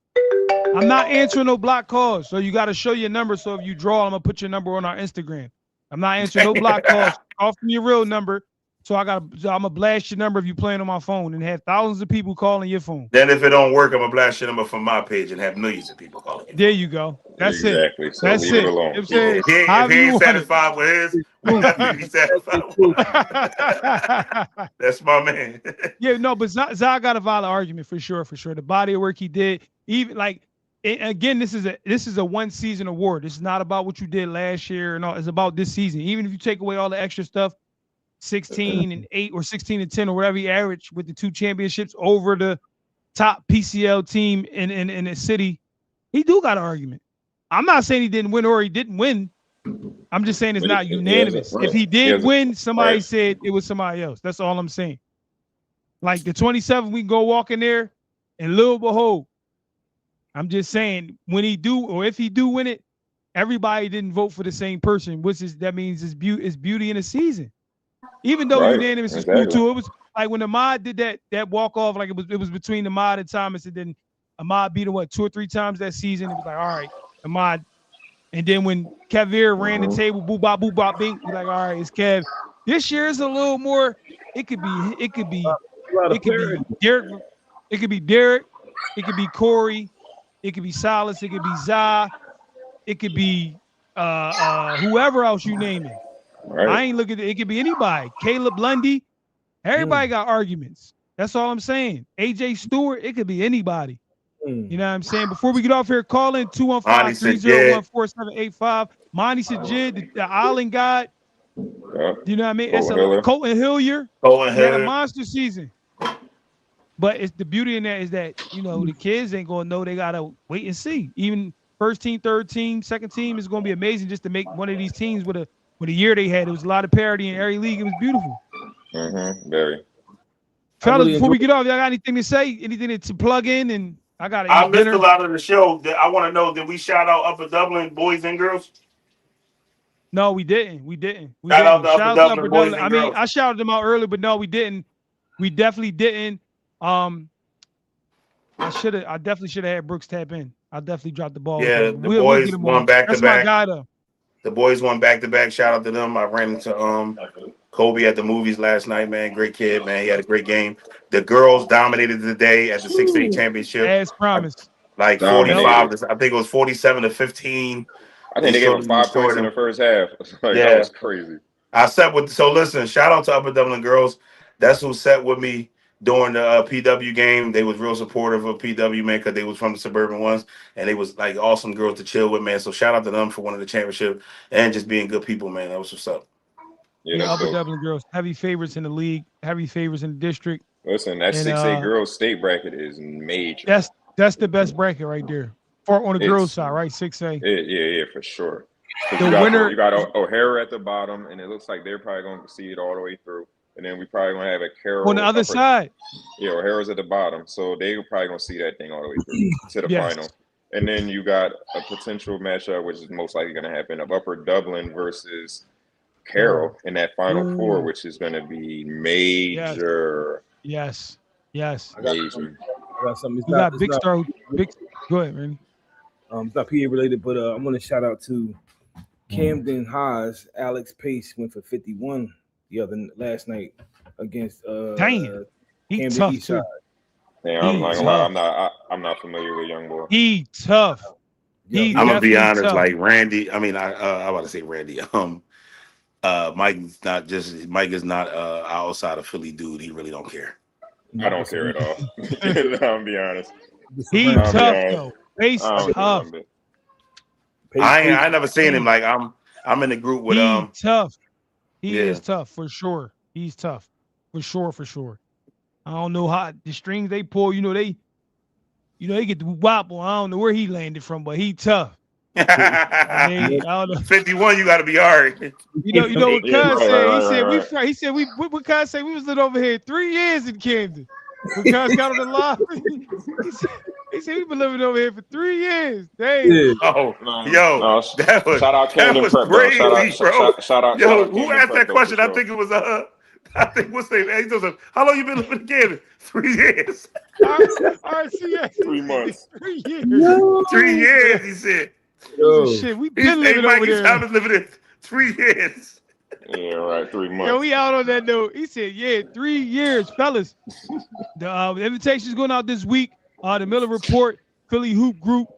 I'm not answering no block calls, so you got to show your number. So if you draw, I'm gonna put your number on our Instagram. I'm not answering no block calls. Off from your real number. So I'm gonna blast your number if you playing on my phone and have thousands of people calling your phone. Then if it don't work, I'm gonna blast your number from my page and have millions of people calling you. There you go. That's exactly. it. So That's leave it. it alone. If he ain't satisfied with his, we'll have to be satisfied with mine. That's my man. Yeah, no, but Zai got a valid argument for sure. The body of work he did, even like, again, this is a 1 season award. This is not about what you did last year. No, it's about this season. Even if you take away all the extra stuff, 16-8 or 16-10 or whatever he averaged with the 2 championships over the top PCL team in the city, he do got an argument. I'm not saying he didn't win or he didn't win. I'm just saying it's not unanimous. If he did win, somebody said it was somebody else. That's all I'm saying. Like the 27th, we can go walk in there and lo and behold, I'm just saying when he do or if he do win it, everybody didn't vote for the same person, that means it's beauty in the season. Even though unanimous is cool too, it was like when Ahmad did that walk off, like it was between Ahmad and Thomas, and then Ahmad beat him 2 or 3 times that season. It was like, all right, Ahmad. And then when Kevir ran the table, boo bop, bing, you're like, all right, it's Kev. This year is a little more. It could be Derek. It could be Derek. It could be Corey. It could be Silas. It could be Zai. It could be whoever else you name it. Right. I ain't looking at it. Could be anybody. Caleb Lundy. Everybody got arguments. That's all I'm saying. AJ Stewart. It could be anybody. You know what I'm saying? Before we get off here, call in 215-301-4785. Monty Sajid, the Island God. You know what I mean? It's Colton Hillier. He had a monster season. But it's the beauty in that is that, the kids ain't going to know. They got to wait and see. Even first team, third team, second team is going to be amazing just to make one of these teams with a year they had. It was a lot of parity in every league. It was beautiful. Very. Fellas, before we get off, y'all got anything to say? Anything to plug in? And I missed a lot of the show. I want to know, did we shout out Upper Dublin boys and girls? No, we didn't. Shout out to Upper Dublin boys and girls. I mean, I shouted them out earlier, but no, we didn't. We definitely didn't. I definitely should have had Brooks tap in. I definitely dropped the ball. Yeah, the boys won back to back. That's my guy, though. The boys won back to back. Shout out to them. I ran into Kobe at the movies last night, man. Great kid, man. He had a great game. The girls dominated the day at the 6A championship. As promised. Like 45. I think it was 47-15. I think they gave him 5 points in the first half. That was crazy. Listen, shout out to Upper Dublin girls. That's who sat with me during the PW game. They was real supportive of PW, man, because they was from the suburban ones, and they was like awesome girls to chill with, man. So shout out to them for winning the championship and just being good people, man. That was what's up. Yeah, Upper Dublin girls, heavy favorites in the league, heavy favorites in the district. Listen, that 6A girls state bracket is major. That's the best bracket right there. On the girls side, right? 6A. Yeah, for sure. The winner, you got O'Hara at the bottom, and it looks like they're probably going to see it all the way through. And then we probably going to have a Carroll on the other side. Yeah, O'Hara's at the bottom, so they're probably going to see that thing all the way through to the final. And then you got a potential matchup, which is most likely going to happen, of Upper Dublin versus Carroll in that Final Four, which is going to be major. Yes. Major. I got something. Go ahead, man. It's not PA related, but I'm going to shout out to Camden High's Alex Pace went for 51 last night against Damn, he Camden tough East too. Side. Yeah, I'm not gonna lie, I'm not familiar with young boy. He tough. I'm gonna be honest, tough. Like Randy. I mean, I want to say Randy. Mike is not outside of Philly dude. He really don't care. I don't care at all. I'm be honest. He tough though. Pace tough. I never seen him. Like I'm in the group with He's tough. He yeah. is tough for sure. He's tough for sure. I don't know how the strings they pull. They get the wobble. I don't know where he landed from, but he tough. I don't know. 51, you got to be all right. You know what Cuz said? Right. He said what Cuz said? We was living over here 3 years in Camden. When Cuz got on the line, he said we've been living over here for 3 years. Damn. Oh, that was shout out Camden Prep, crazy, bro. Shout out. Who asked that question? I think it was I think what's the name? He said, how long you been living in Camden? 3 years. RCS. 3 months. 3 years. 3 years, he said. Shit, we been living over there. I've been living in 3 years. Yeah, right. 3 months. Yo, we out on that note. He said, yeah, 3 years, fellas. The invitation's going out this week. The Miller Report, Philly Hoop Group,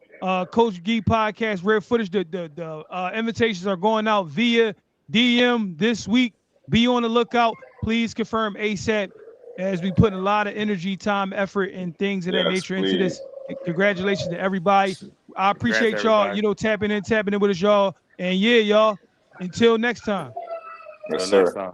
Coach Gee Podcast, Rare Footage. The invitations are going out via DM this week. Be on the lookout. Please confirm ASAP as we put a lot of energy, time, effort, and things of that nature into this. Congratulations to everybody. I appreciate y'all, tapping in with us, y'all. And yeah, y'all, until next time. Yes, sir.